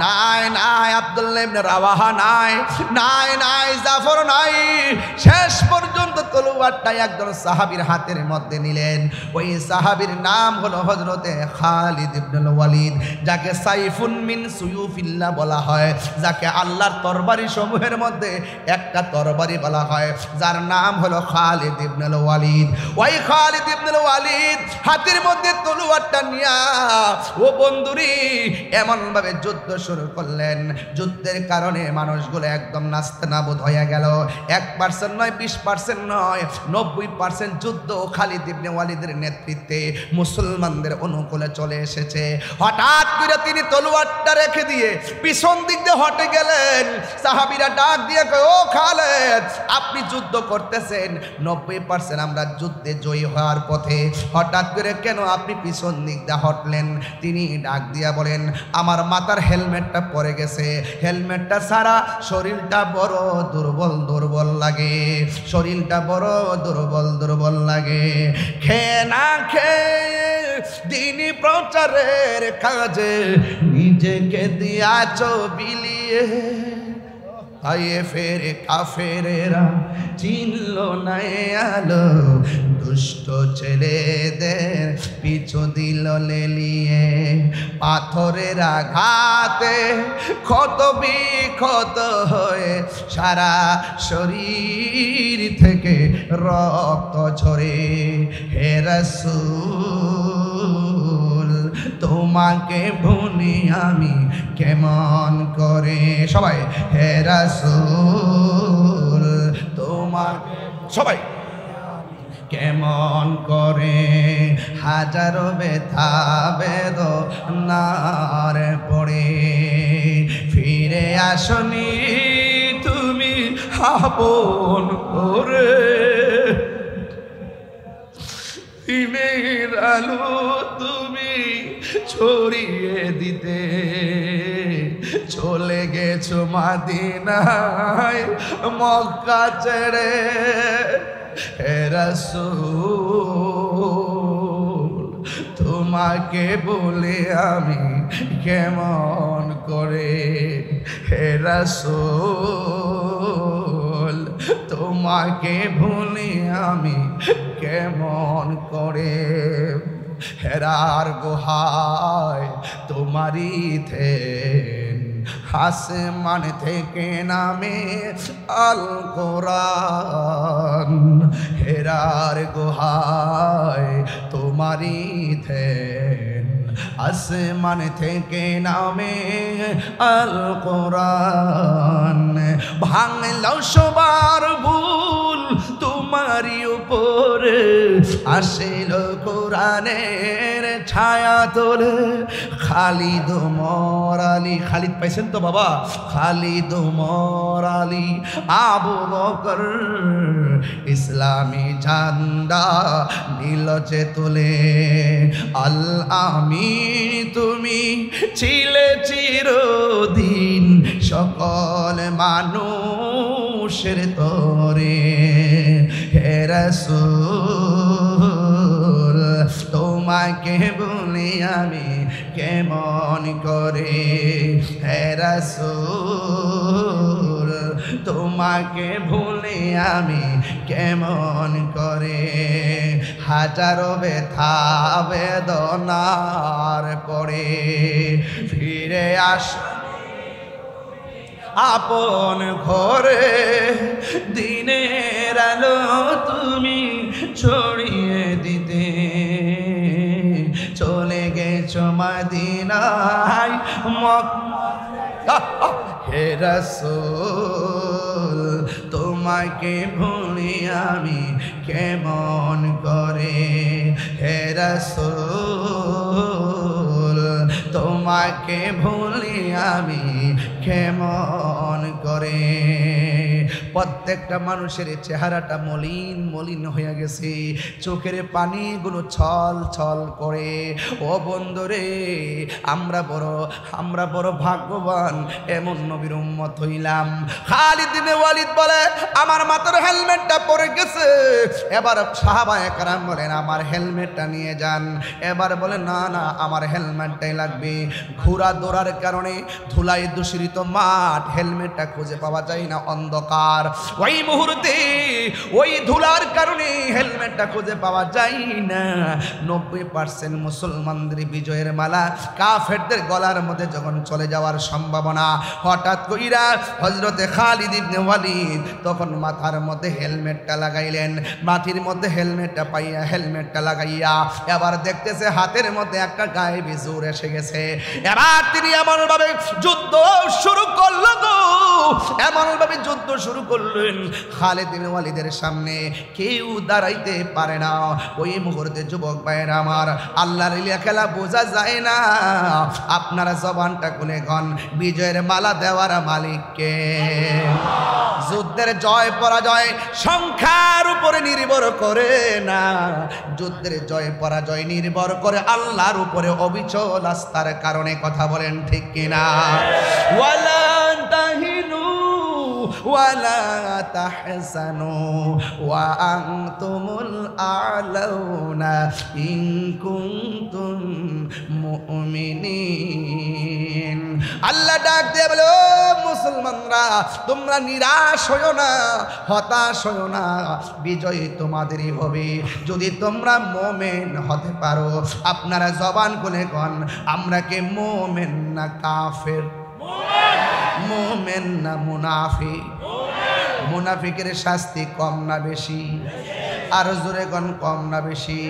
Speaker 1: নাই নাই আব্দুল্লাহ ইবনে রাওয়াহা নাই, নাই নাই জাফর নাই। শেষ পর্যন্ত তলোয়ারটা একজন সাহাবীর হাতের মধ্যে নিলেন। ওই সাহাবীর নাম হলো হযরতে খালিদ ইবনুল ওয়ালিদ, যাকে সাইফুন মিন সুয়ুফিল্লাহ বলা হয়, যাকে আল্লাহর তরবারি সমূহের মধ্যে একটা তরবারি বলা হয়, যার নাম হলো খালিদ ইবনুল ওয়ালিদ। ওই খালিদ ইবনুল ওয়ালিদ হাতের মধ্যে তলোয়ারটা নিয়া ও বন্ধুরি এমন ভাবে যুদ্ধ শুরু করলেন, যুদ্ধের কারণে মানুষগুলো একদম নাস্তানাবুদ হয়ে গেল। 1% নয়, 20% নয়, 90% যুদ্ধ খালিদ ইবনে ওয়ালিদের নেতৃত্বে মুসলমানদের অনুকূলে চলে এসেছে। হঠাৎ করে তিনি তলোয়ারটা রেখে দিয়ে পিছন দিক দিয়ে হটে গেলেন। সাহাবীরা ডাক দিয়ে কয়, ও খালিদ, আপনি যুদ্ধ করতেছেন, 90% আমরা যুদ্ধে জয়ী হওয়ার পথে, হঠাৎ করে কেন আপনি পিছন দিক দিয়ে হটলেন? তিনি ডাক দিয়া বলেন, আমার মাথার হেলমেটটা পরে গেছে, হেলমেটটা ছাড়া শরীরটা বড় দুর্বল দুর্বল লাগে, শরীরটা বড় দুর্বল দুর্বল লাগে। খেয়ে না খেয়ে দিনী প্রচারের কাজে নিজেকে দিয়াছ বিলিয়ে, আয়ে ফের কাফেরেরা চিনল না আলো, দুষ্ট ছেলেদের পিছু দিল লেলিয়ে, পাথরের আঘাতে ক্ষত বিক্ষত হয়ে সারা শরীর থেকে রক্ত ঝরে। হে রাসূল তোমাকে ভুলি আমি কেমন করে, সবাই হে রাসূল তোমাকে, সবাই কেমন করে, হাজারো ব্যথা বেদনার পড়ে ফিরে আসনি তুমি আপন করে, দিনের আলো তুমি ছড়িয়ে দিতে চলে গেছো মদিনায় মক্কা ছেড়ে। হে রাসূল তোমাকে বলে আমি কেমন করে, হে রাসূল তোমাকে ভুলি আমি কেমন করে। হেরার গুহায় তোমারই থেন, আসমান থেকে নামে আল কোরআন। হেরার গুহায় তোমারই থেন, আসমান থেকে নামে আল কোরআন। ভাঙল সবার ভুল তোমারই উপরে, আসিল কোরআনের ছায়া তোলে। খালিদ ওমর আলী, খালিদ পাইছেন তো বাবা, খালিদ ওমর আলী আবু বকর ইসলামী ঝান্ডা নীলচে তোলে। আল আমিন তুমি ছিলে চিরদিন সকল মানুষের তরে। হে রাসূল তোমাকে বলি আমি কেমন করে, হে রাসূল তোমাকে ভুলি আমি কেমন করে, হাজারো ব্যথা বেদনার পরে ফিরে আস আপন ঘরে, দিনের আলো তুমি ছড়িয়ে দিতে চলে গেছো মদিনায় মক্কা। হে রাসূল তোমাকে ভুলি আমি কেমন করে, হে রাসূল তোমাকে ভুলি আমি কেমন করে। প্রত্যেকটা মানুষের চেহারাটা মলিন মলিন হয়ে গেছে, চোখের পানিগুলো ছল ছল করে। ও বন্ধুরে, আমরা বড় ভাগ্যবান, এমন নবীর উম্মত হইলাম। খালিদ ইবনে ওয়ালিদ বলে আমার মাথার হেলমেটটা পড়ে গেছে। এবার সাহাবায়ে কেরাম বলেন আমার হেলমেটটা নিয়ে যান। এবার বলে না না আমার হেলমেটটাই লাগবে। ঘোড়া দৌড়ার কারণে ধুলায় দূষিত মাঠ, হেলমেটটা খুঁজে পাওয়া যায় না, অন্ধকার। ওই মুহূর্তে ওই ধুলার কারণে হেলমেটটা খুঁজে পাওয়া যায় না। 90% মুসলমানদের বিজয়ের মালা কাফেরদের গলার মধ্যে যখন চলে যাওয়ার সম্ভাবনা, হঠাৎ কইরা হযরতে খালিদ ইবনে ওয়ালিদ তখন মাথার মধ্যে হেলমেটটা লাগাইলেন। মাটির মধ্যে হেলমেটটা পাইয়া হেলমেটটা লাগাইয়া এবার দেখতেছে হাতের মধ্যে একটা গায়েবী জোর এসে গেছে। এবার তিনি এমনভাবে যুদ্ধ শুরু করলো গো, এমনভাবে যুদ্ধ শুরু করলেন খালিদ ইবনে ওয়ালিদের সামনে কেউ দাঁড়াইতে পারে না। ওই মুহূর্তে যুবক ভাইয়েরা আমার, আল্লাহর লীলা খেলা বোঝা যায় না। আপনারা জবানটা খুলে গন, বিজয়ের মালা দেওয়ার মালিককে। যুদ্ধের জয় পরাজয় সংখ্যার উপরে নির্ভর করে না, যুদ্ধের জয় পরাজয় নির্ভর করে আল্লাহর উপরে অবিচল আস্থার কারণে। কথা বলেন ঠিক কিনা? ওয়ালা তাহিনু ওয়ালা তাহসানু ওয়া আনতুমুল আ'লাউনা ইন কুনতুম মুমিনিন। আল্লাহ ডাক দিয়ে বলে, ও মুসলমানরা, তোমরা নিরাশ হইও না, হতাশ হইও না, বিজয়ী তোমাদেরই হবে যদি তোমরা মুমিন হতে পারো। আপনারা জবান খুলে কোন, আমরা কে মুমিন না কাফের? মুমিন না মুনাফিক? মুনাফিকের শাস্তি কম না বেশি? আর জোরে কোন, কম না বেশি?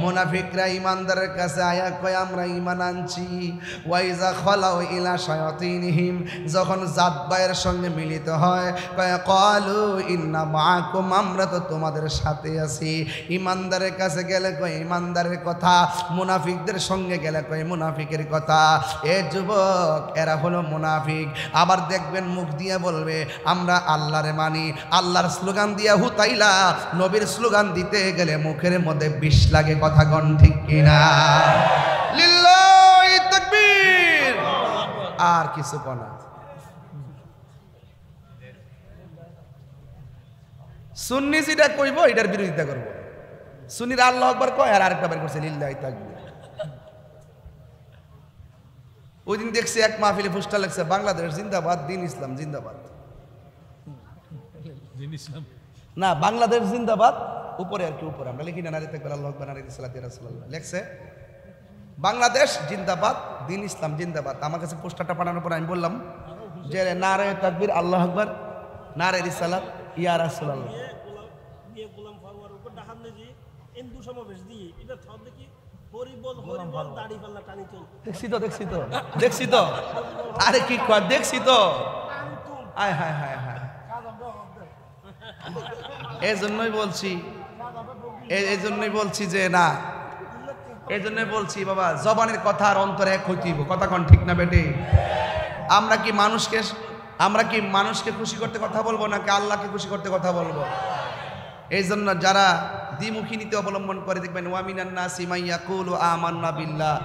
Speaker 1: মুনাফিকরা ইমানদারের কাছে আয়া কয় আমরা ঈমান আনছি। ওয়াইজা খালাউ ইলা শায়াতিনহিম, যখন জাতবায়ের সঙ্গে মিলিত হয় কয় ক্বালু ইন্না মাআকুম, আমরা তো তোমাদের সাথে আছি। ইমানদারের কাছে গেলে কয় ইমানদারের কথা, মুনাফিকদের সঙ্গে গেলে কয় মুনাফিকের কথা। এ যুবক, এরা হলো মুনাফিক। আবার দেখবেন মুখ দিয়ে বলবে আমরা আল্লাহরে মানি, আল্লাহর স্লোগান দিয়া হুতাইলা নবীর স্লোগান দিতে গেলে মুখের মধ্যে বিষ লাগে। কথা কোন ঠিক কিনা? লিল্লাহি তাকবীর। আর কিছু কোনা সুন্নি যেটা কইব এটার বিরোধিতা করব। সুন্নিরা আল্লাহু আকবার কয় আর আরেকটা বার করছে লিল্লাহি তাকবীর। ওই দিন দেখছি এক মাহফিলে পোস্টার লাগছে বাংলাদেশ জিন্দাবাদ, দিন ইসলাম জিন্দাবাদ। না, বাংলাদেশ জিন্দাবাদ উপরে আর কি, উপরে আমরা লিখি না নারী তাকবীর আল্লাহু আকবার নারী সালাতি রাসূলুল্লাহ লেখছে বাংলাদেশ জিন্দাবাদ, দিন ইসলাম জিন্দাবাদ। আমার কাছে পোস্টারটা পাঠানোর পর আমি বললাম যে নারে তাকবীর আল্লাহু আকবার নারে রিসালাত ইয়া রাসূলুল্লাহ। দেখছি তো আরে কি কয়, দেখছি তো। আয় হায় হায় হায়, এই জন্যই বলছি যে না, এই জন্যই বলছি বাবা, জবানের কথা আর অন্তরে এক হইতেইব। কথা কোন ঠিক না বেটে? আমরা কি মানুষকে খুশি করতে কথা বলবো নাকি আল্লাহকে খুশি করতে কথা বলবো? এই জন্য যারা দ্বিমুখী নীতি অবলম্বন করে দেখবেন ওয়ামিনান নাসি মান ইয়াকুলু আমান্না বিল্লাহ,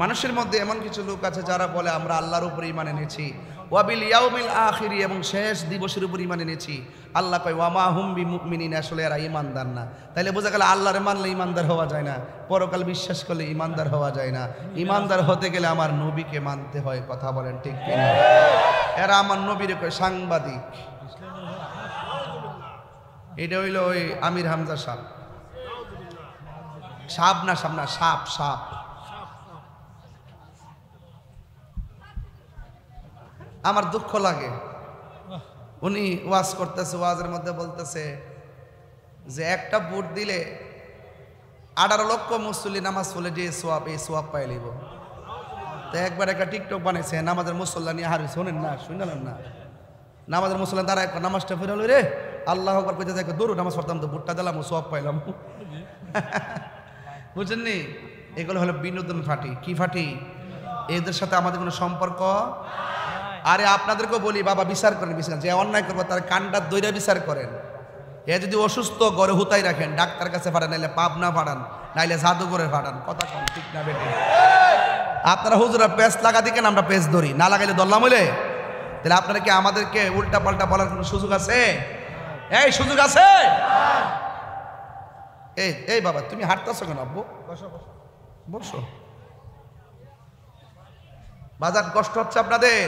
Speaker 1: মানুষের মধ্যে এমন কিছু লোক আছে যারা বলে আমরা আল্লাহর উপর ঈমান এনেছি, ওয়াবিল ইয়াউমিল আখির, এবং শেষ দিবসের উপর ঈমান এনেছি। আল্লাহ কয় ওয়া মা হুম বিমুমিনিন, আসলে এরা ঈমানদার না। তাইলে বোঝা গেল আল্লাহরে মানলে ঈমানদার হওয়া যায় না, পরকাল বিশ্বাস করলে ঈমানদার হওয়া যায় না। ঈমানদার হতে গেলে আমার নবীকে মানতে হয়। কথা বলেন ঠিক কিনা? এরা আমার নবীরে কয় সাংবাদিক। এটা হইল ওই আমির হামজা সাপ, সাপ না সাপ, সাপ। আমার দুঃখ লাগে, উনি ওয়াজ করতেছে, ওয়াজের মধ্যে বলতেছে যে একটা ভোট দিলে 18 লক্ষ মুসল্লি নামাজ পড়লে যে সোয়াব, এই সোয়াব পাই লিব। তো একবার একটা টিকটক বানাইছে নামাজের মুসল্লা নিয়ে, হারি শোনেন না, শুনলেন না, নামাজের মুসল্লা তারা একবার নামাজটা ফিরে হলো রে আল্লাহ আকবার কইতে থাকে, দৌড় নামাজ পড়তাম তো ভোটটা দিলাম সোয়াব পাইলাম। বুঝেননি? এগুলো হলো বিনোদন ফাটি। কি ফাটি? এদের সাথে আমাদের কোনো সম্পর্ক। আরে আপনাদেরকেও বলি বাবা, বিচার করেন, বিচার যে অন্যায় করবো তার কানটা দইরা বিচার করেন। এ যদি অসুস্থ ঘরে হুতাই রাখেন, ডাক্তার কাছে পাঠান, নাইলে পাবনা পাঠান, নাইলে জাদুঘরে পাঠান। কথা কম ঠিক না বেটে? আপনারা হুজুরা পেস্ট লাগা দিকেন, আমরা পেস্ট ধরি, না লাগাইলে ধরলাম হইলে। তাহলে আপনারা কি আমাদেরকে উল্টা পাল্টা বলার কোনো সুযোগ আছে? এই সুযোগ আছে? এই বাবা তুমি হাঁটতেছো কেন? আব্বু বসো। বাজার কষ্ট হচ্ছে আপনাদের?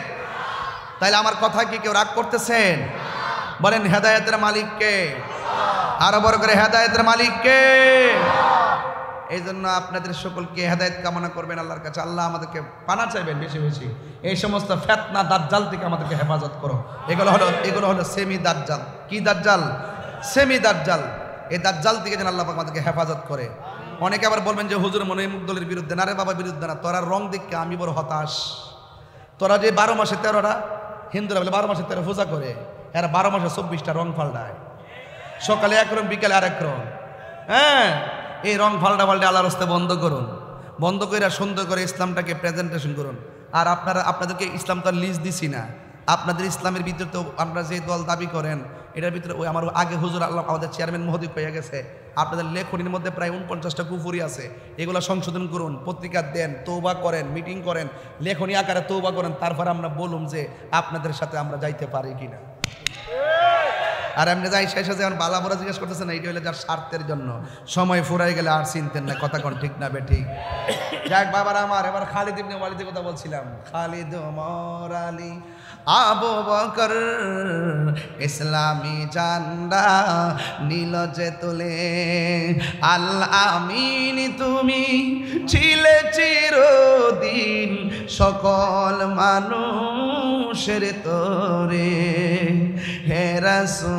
Speaker 1: তাইলে আমার কথা কি কেউ রাগ করতেছেন? বলেন হেদায়েতের মালিক কে? আরো বড় করে হেদায়েতের মালিক কে? এই জন্য আপনাদের সকলকে হেদায়েত কামনা করবেন আল্লাহর কাছে। আল্লাহ আমাদেরকে পানা চাইবেন বেশি বেশি। এই সমস্ত ফিতনা দাজ্জাল থেকে আমাদেরকে হেফাজত করো। এগুলো হলো সেমি দাজ্জাল। কি দাজ্জাল? সেমি দাজ্জাল। এই দাজ্জাল থেকে যেন আল্লাহ পাক আমাদেরকে হেফাজত করে। অনেকে আবার বলবেন যে হুজুর মনে হয় মুখ দলের বিরুদ্ধে। না রে বাবা, বিরুদ্ধে না। তোরা রং দেখে আমি বড় হতাশ। তোরা যে 12 মাসে 13টা, হিন্দুরা বলে 12 মাসে 13 পূজা করে, এরা 12 মাসে 24টা রং পাল্টায়। সকালে এক রং, বিকালে আরেক রং। হ্যাঁ, এই রং পাল্টা আল্লাহর রাস্তায় বন্ধ করুন। বন্ধ করে সুন্দর করে ইসলামটাকে প্রেজেন্টেশন করুন। আর আপনাদেরকে ইসলাম তো লিস্ট দিছি না। আপনাদের ইসলামের ভিতরে তো আমরা যে দল দাবি করেন, এটার ভিতরে ওই আমার আগে হুজুর আল্লাহ আমাদের চেয়ারম্যান মহোদয় হয়ে গেছে, আপনাদের লেখনীর মধ্যে প্রায় 49টা কুফরি আছে। এগুলো সংশোধন করুন, পত্রিকা দেন, তৌবা করেন, মিটিং করেন, লেখনী আকারে তৌবা করেন। তারপর আমরা বলুন যে আপনাদের সাথে আমরা যাইতে পারি কিনা। আর এমনি যাই শেষে যেমন বালামোরা জিজ্ঞেস করতেছেন এইটা হইলে যার স্বার্থের জন্য, সময় ফুরাই গেলে আর চিনতেন না, কথা কোন ঠিক না বেঠিক। যাক বাবার আমার, এবার খালিদ ইবনে ওয়ালিদের কথা বলছিলাম। খালিদ, ওমর, আলী, আবু বকর ইসলামী ঝান্ডা নীল যে তুলে। আল আমিন তুমি ছিলে চিরদিন সকল মানুষের তরে। হে রাসূল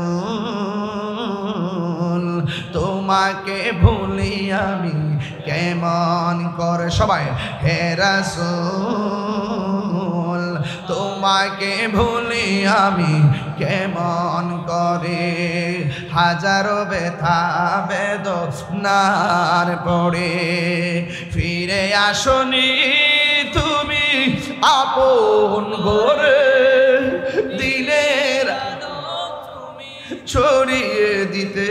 Speaker 1: তোমাকে ভুলি আমি কেমন করে, সবাই হে রাসূল তোমাকে ভুলি আমি কেমন করে। হাজারো ব্যথা বেদনার পড়ে ফিরে আসনি তুমি আপন ঘরে। দিনের ছড়িয়ে দিতে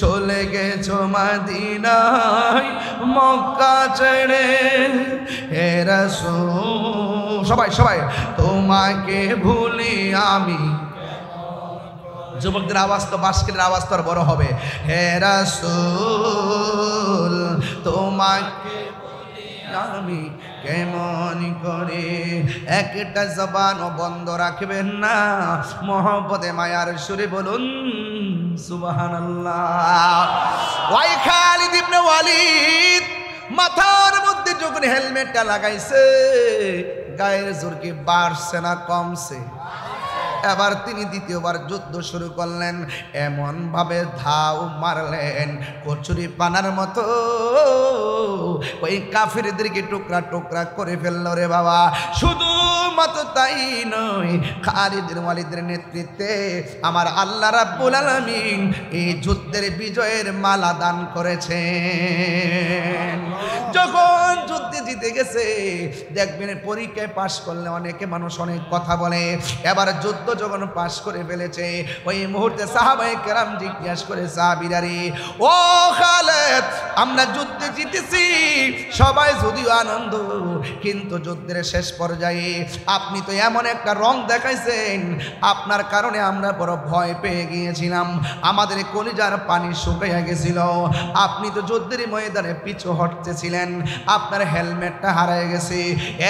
Speaker 1: চলে গেছো মদিনায় মক্কা ছেড়ে। হে রাসূল, সবাই সবাই তোমাকে ভুলি আমি। যুবকদের আওয়াজ তো, বাস্কেটের আওয়াজ তো আর বড় হবে। হে রাসূল তোমাকে আমি কেমন করে। একটা জবানও বন্ধ রাখবেন না, মহব্বতে মায়ার সুরে বলুন সুবহানাল্লাহ। ওই খালিদ ইবনে ওয়ালিদ মাথার মধ্যে যখন হেলমেটটা লাগাইছে, গায়ের জোর কি বাড়ছে না কমছে? এবার তিনি দ্বিতীয়বার যুদ্ধ শুরু করলেন, এমন ভাবে ধাও মারলেন কচুরি পানার মতো ওই কাফিরদেরকে টুকরা টুকরা করে ফেলল রে বাবা। শুধু মাত্র তাই নয়, খালিদ ইবনে ওয়ালিদের নেতৃত্বে আমার আল্লাহ রাব্বুল আলামিন এই যুদ্ধের বিজয়ের মালা দান করেছেন। যখন যুদ্ধে জিতে গেছে, দেখবেন পরীক্ষায় পাশ করলে অনেকে মানুষ অনেক কথা বলে। এবার যুদ্ধ যখন পাশ করে ফেলেছে, ওই মুহূর্তে সাহাবায়ে কেরাম জিজ্ঞাসা করে, সাহাবীরা রে, ও খালিদ আমরা যুদ্ধে জিতেছি, সবাই যদিও আনন্দ, কিন্তু যুদ্ধের শেষ পর্যায়ে আপনি তো এমন একটা রং দেখাইছেন, আপনার কারণে আমরা বড় ভয় পেয়ে গিয়েছিলাম, আমাদের কলিজার পানি শুকিয়ে গেছিল। আপনি তো যুদ্ধের ময়দানে পিছু হটতেছিলেন, আপনার হেলমেটটা হারিয়ে গেছে।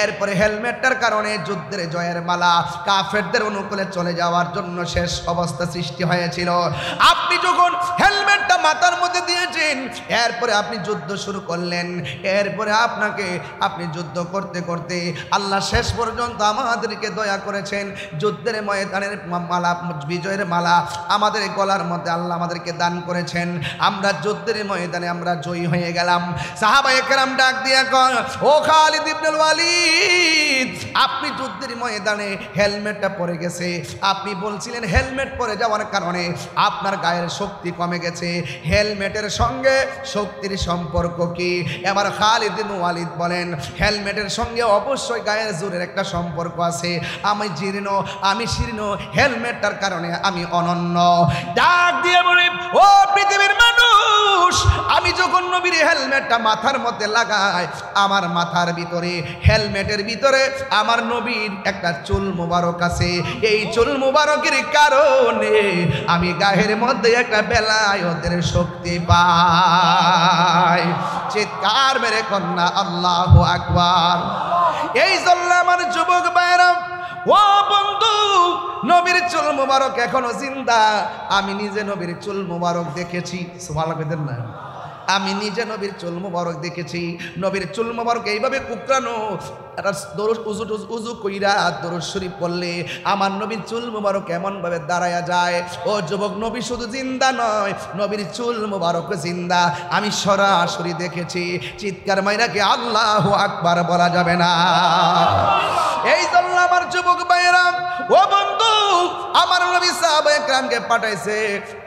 Speaker 1: এরপরে হেলমেটটার কারণে যুদ্ধের জয়ের মালা কাফেরদের অনুকূলে চলে যাওয়ার জন্য শেষ অবস্থা সৃষ্টি হয়েছিল। আপনি যখন হেলমেটটা মাথার মধ্যে দিয়েছেন, এরপরে আপনি যুদ্ধ শুরু করলেন। এরপরে আপনি যুদ্ধ করতে করতে আল্লাহ শেষ পর্যন্ত আমাদেরকে দয়া করেছেন, যুদ্ধের ময়দানের মালা, বিজয়ের মালা আমাদের গলার মধ্যে আল্লাহ আমাদেরকে দান করেছেন। আমরা যুদ্ধের ময়দানে আমরা জয়ী হয়ে গেলাম। সাহাবায়ে কেরাম ডাক দিয়া কয়, ও খালিদ ইবনে ওয়ালিদ আপনি যুদ্ধের ময়দানে হেলমেটটা পরে গেছে, আপনি বলছিলেন হেলমেট পরে যাওয়ার কারণে আপনার গায়ের শক্তি কমে গেছে, হেলমেটের সঙ্গে শক্তির সম্পর্ক কি? এবার খালিদ ইবনে ওয়ালিদ বলেন, হেলমেটের সঙ্গে অবশ্যই গায়ের জোরের একটা সম্পর্ক আছে। আমি জীর্ণ, আমি শীর্ণ, হেলমেটটার কারণে আমি অনন্য। ডাক দিয়ে বলি, ও পৃথিবীর মানুষ, আমি যখন নবীর হেলমেটটা মাথার মধ্যে লাগাই, আমার মাথার ভিতরে, হেলমেটের ভিতরে আমার নবীর একটা চুল মুবারক আছে। এই চুল মুবারকের কারণে আমি গায়ের মধ্যে একটা বেলায়েতের শক্তি পাই। চিৎকার মেরে কন্যা আল্লাহু আকবার। এই জন্য আমার যুবক ভাইরা, ও বন্ধু, নবীর চুল মুবারক এখনো জিন্দা। আমি নিজে নবীর চুল মুবারক দেখেছি, সুবহানাল্লাহ না, আমি নিজে নবীর চুল মুবারক দেখেছি। নবীর চুল মুবারক এইভাবে কুকরানো, একটা উজু কইরা দরুদ শরীফ পড়লে আমার নবীর চুল মুবারক এমন ভাবে দাঁড়ায়া যায়। ও যুবক, নবী শুধু জিন্দা নয়, নবীর চুল মুবারক জিন্দা, আমি সরাসরি দেখেছি। চিৎকার মাইরাকে আল্লাহু আকবার বলা যাবে না। এই জন্য আমার যুবক ভাইয়েরা, ও বন্ধু, আমার নবী সাহাবায়ে কেরামকে পাঠাইছে,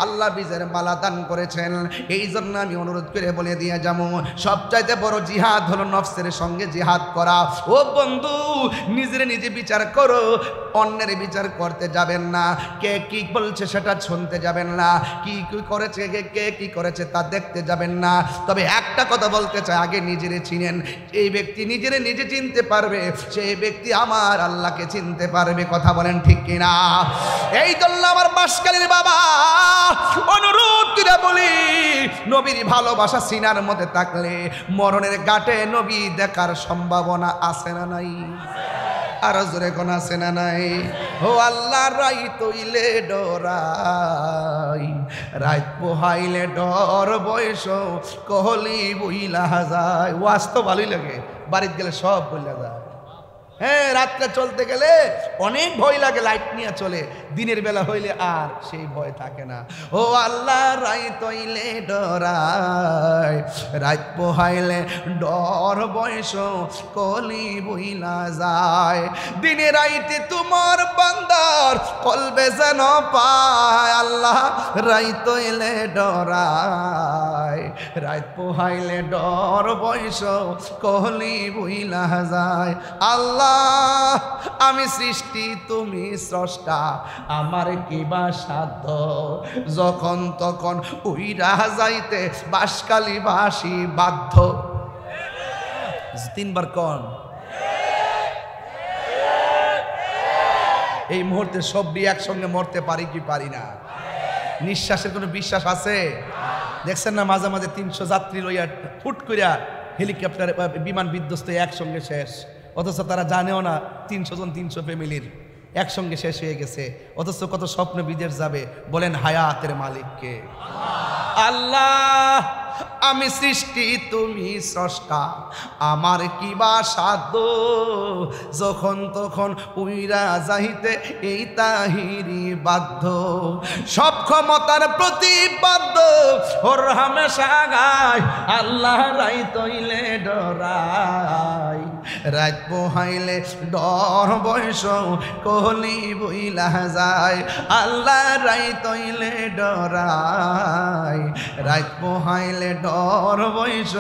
Speaker 1: আল্লাহ বিজয়ের মালা দান করেছেন। এই জন্য আমি অনুরোধ করে বলে দিয়ে যাবো, সবচাইতে বড় জিহাদ হলো নফসের সঙ্গে জিহাদ করা। ও ও বন্ধু, নিজের নিজে বিচার করো, অন্যের বিচার করতে যাবেন না। কে কি বলছে সেটা শুনতে যাবেন না, কি কি করেছে কে কি করেছে তা দেখতে যাবেন না। তবে একটা কথা বলতে চাই, আগে নিজেরে চিনেন। এই ব্যক্তি নিজেরে নিজে চিনতে পারবে, সেই ব্যক্তি আমার আল্লাহকে চিনতে পারবে। কথা বলেন ঠিক কিনা? এই জন্য আমার বাঁশখালীর বাবা অনুরোধ করে বলি, নবীর ভালোবাসা সিনার মধ্যে থাকলে মরণের ঘাটে নবী দেখার সম্ভাবনা আছে না নাই? আর জোরে কোন আছে না নাই? ও আল্লাহ, রাইত হইলে ডরাই, রাত পোহাইলে ডর, বয়স কহলি বইলা যায়। ওয়াজ তো ভালোই লাগে, বাড়িতে গেলে সব বইলা যায়। হ্যাঁ, রাত্রে চলতে গেলে অনেক ভয় লাগে, লাইট নিয়ে চলে। দিনের বেলা হইলে আর সেই ভয় থাকে না। ও আল্লাহ, রাইত হইলে ডরাই, রাত পোহাইলে ডর, বয়স কলি বইলা যায়। দিনে রাইতে তোমার বান্দার কলবে যেন পায়। আল্লাহ, রাইত হইলে ডরাই, রাত পোহাইলে ডর, বয়স কলি বইলা যায়। আল্লাহ, আমি সৃষ্টি, তুমি স্রষ্টা, আমার কি বা সাধ্য? যখন তখন উইরা যাইতে বাঁশখালী বাসী বাধ্য। তিনবার কোন? এই মুহূর্তে সবটি একসঙ্গে মরতে পারি কি পারি না? নিঃশ্বাসের কোনো বিশ্বাস আছে? দেখছেন না মাঝে মাঝে 300 যাত্রী লইয়া ফুট করিয়া হেলিকপ্টার বিমান বিধ্বস্ত একসঙ্গে শেষ, অথচ তারা জানেও না 300 জন 300 ফ্যামিলির একসঙ্গে শেষ হয়ে গেছে। অথচ কত স্বপ্ন বিদেশ যাবে। বলেন হায়াতের মালিককে? আল্লাহ, আমি সৃষ্টি, তুমি স্রষ্টা, আমার কি বা সাধ্য? যখন তখন উইরা যাইতে এই তাহিরি বাধ্য। সব ক্ষমতার প্রতিবাদ্য ওর হামেশা গায়। আল্লাহ, রাইত হইলে ডরাই, রাত পোহাইলে ডর, বয়স কলি বইলা যায়। আল্লাহ, রাইত হইলে ডরাই, রাত পোহাইলে ডর, বয়স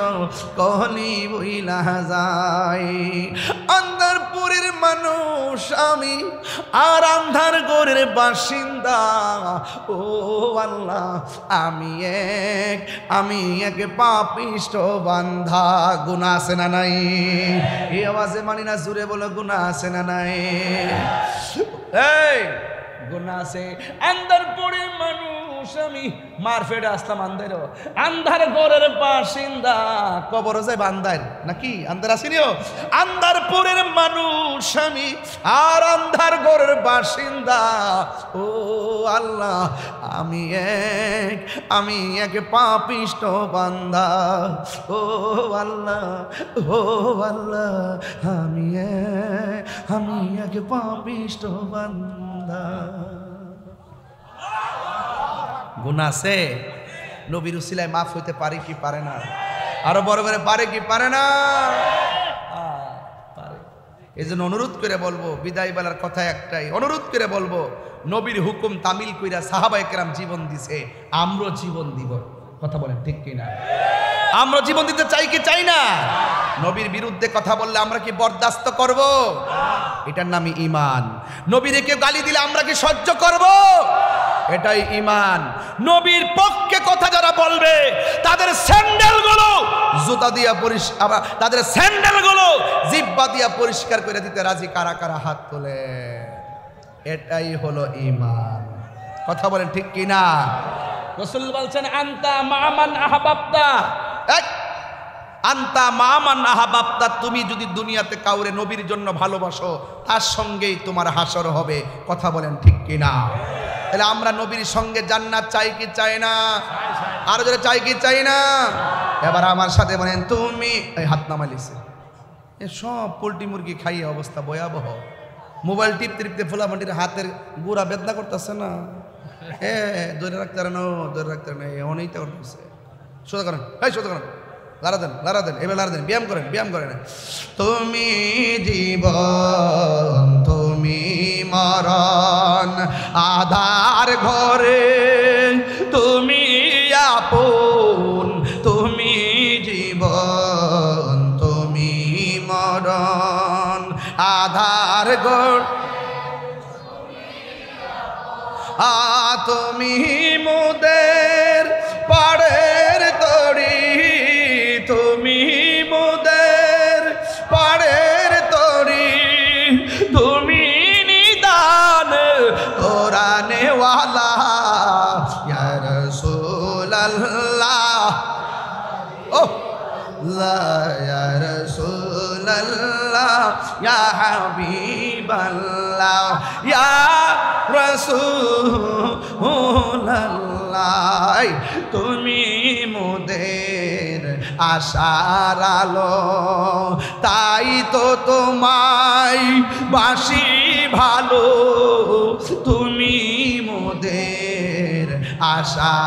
Speaker 1: কলি বইলা যায়। আন্ধারপুরের মানুষ আমি, আর আন্ধার গড়ের বাসিন্দা। ও আল্লাহ, আমি এক পাপিষ্ঠ বান্ধা। গুনাহ আছে না নাই? এই আওয়াজে মানি না, জুড়ে বলো গুনাহ আছে না নাই? এই গুনাহ আছে। আন্ধারপুরের মানুষ আমি, মারফেটে আসলাম আন্ধারও, আন্ধার ঘরের বাসিন্দা। কবর যায় বান্দার নাকি? আন্ধার আসেনিও। আন্ধারপুরের মানুষ আমি, আর আন্ধার ঘরের বাসিন্দা। ও আল্লাহ, আমি এক পাপিষ্ঠ বান্দা। ও আল্লাহ, ও আল্লাহ, আমি এক পাপিষ্ঠ বান্দা। গুনাহ আছে, নবীর উসিলায় মাফ হইতে পারে কি পারে না? আরো বড় করে পারে কি পারে না? পারে। এই জন্য অনুরোধ করে বলবো, বিদায় বেলার কথা একটাই, অনুরোধ করে বলবো, নবীর হুকুম তামিল কইরা সাহাবায়ে কেরাম জীবন দিছে, আমরা জীবন দিব। কথা বলেন ঠিক কিনা? আমরা জীবন দিতে চাই কি চাই না? নবীর বিরুদ্ধে কথা বললে আমরা কি বরদাস্ত করব? এটার নামই ঈমান। নবীরে কেউ গালি দিলে আমরা কি সহ্য করব? এটাই ঈমান। নবীর পক্ষে কথা যারা বলবে তাদের স্যান্ডেলগুলো জুতা দিয়া পরিষ্কার, তাদের স্যান্ডেলগুলো জিহ্বা দিয়া পরিষ্কার করে দিতে রাজি কারা কারা হাত তোলে? এটাই হলো ঈমান। কথা বলেন ঠিক কিনা? রাসূল বলছেন আনতা মামান আহাবাবতা, আনতা মামান আহাবাবতা, তুমি যদি দুনিয়াতে কাউরে নবীর জন্য ভালোবাসো তার সঙ্গেই তোমার হাসর হবে। কথা বলেন ঠিক কিনা? তাহলে আমরা নবীর সঙ্গে জান্নাত চাই কি চাই না? আর যারা চাই কি চাই না? এবার আমার সাথে বলেন তুমি। এই হাত নামাইছে, এ সব পোল্ট্রি মুরগি খাইয়ে অবস্থা ভয়াবহ। মোবাইল টিপতে টিপতে ফোলামাটির হাতের গোড়া বেদনা করতেছে না? ধরে রাখতে পারে না, ধরে রাখতে পারে না, অনেকটা করতেছে। সোজা করেন, সোজা করেন, লারা দেন, এবার লারা দেন, ব্যায়াম করেন, ব্যায়াম করেন। তুমি জীবন, তুমি মরণ, আধার ঘরে তুমি আপন, তুমি জীবন, তুমি মরণ। সাগর তুমি মোদের পাড়ের তরি তুমি মোদের পাড়ের তরি তুমি নিদান কোরআনওয়ালা ইয়া রাসূলুল্লাহ ও লা ইয়া রাসূলুল্লাহ ইয়া হাবিবাল্লাহ ইয়া রাসূলুল্লাহ তুমি মোদের আশার আলো তাই তো তোমায় বাসি ভালো তুমি মোদের আশা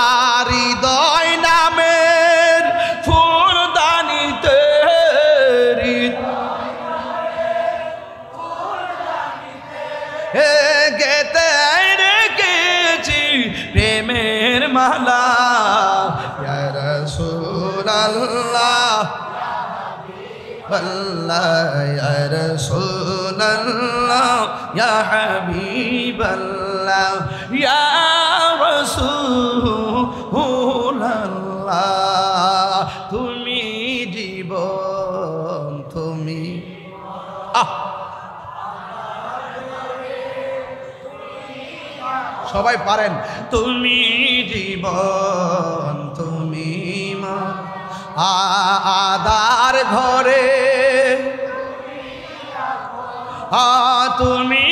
Speaker 1: আর হৃদয় নামের ফুলদানিতে গেতে রেখেছি প্রেমের মালা ইয়া রাসূলুল্লাহ আল্লাহ ইয়া রাসূলুল্লাহ ইয়া হাবিবাল্লাহ ইয়া রাসূলুল্লাহ তুমি জীবন তুমি সবাই পারেন তুমি জীবন তুমি মা আদার ঘরে তুমি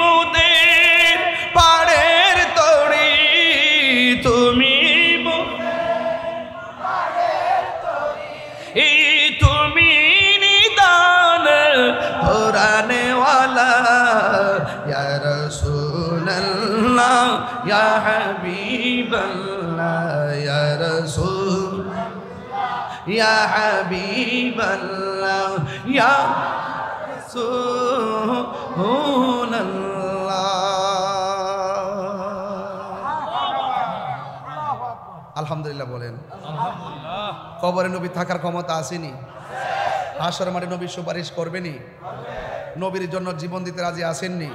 Speaker 1: মোদের পাড়ের তরি তুমি তুমি নিদান কোরআনওয়ালা ইয়া রাসূলুল্লাহ ইয়া হাবিবাল্লাহ ইয়া রাসূল ইয়া হাবিবাল্লাহ ইয়া আলহামদুলিল্লাহ বলেন। কবরে নবী থাকার ক্ষমতা আসেনি? হাসর মাঠে নবী সুপারিশ করবেনি? নবীর জন্য জীবন দিতে রাজি আসেননি?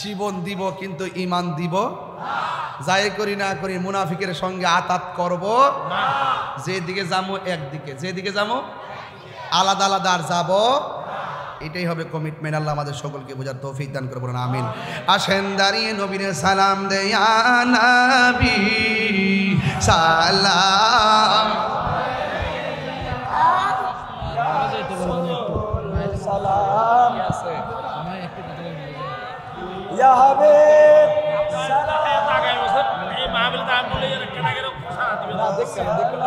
Speaker 1: জীবন দিব কিন্তু ঈমান দিব যাই করি না করি মুনাফিকের সঙ্গে আতাত করব যেদিকে যাবো একদিকে যেদিকে যাবো আলাদা আলাদা আর যাবো এটাই হবে কমিটমেন্ট। আল্লাহ আমাদের সকলকে বোঝার তৌফিক দান করে বলেন আমিন। আসেন দাঁড়িয়ে নবীরে সালাম দেয়া নবী সালাম সালাম ইয়া হাবিব সালাম আগে বছর এই মাহফিল তা বলে কেন কেন খোসা দিবে না দেখেন দেখেন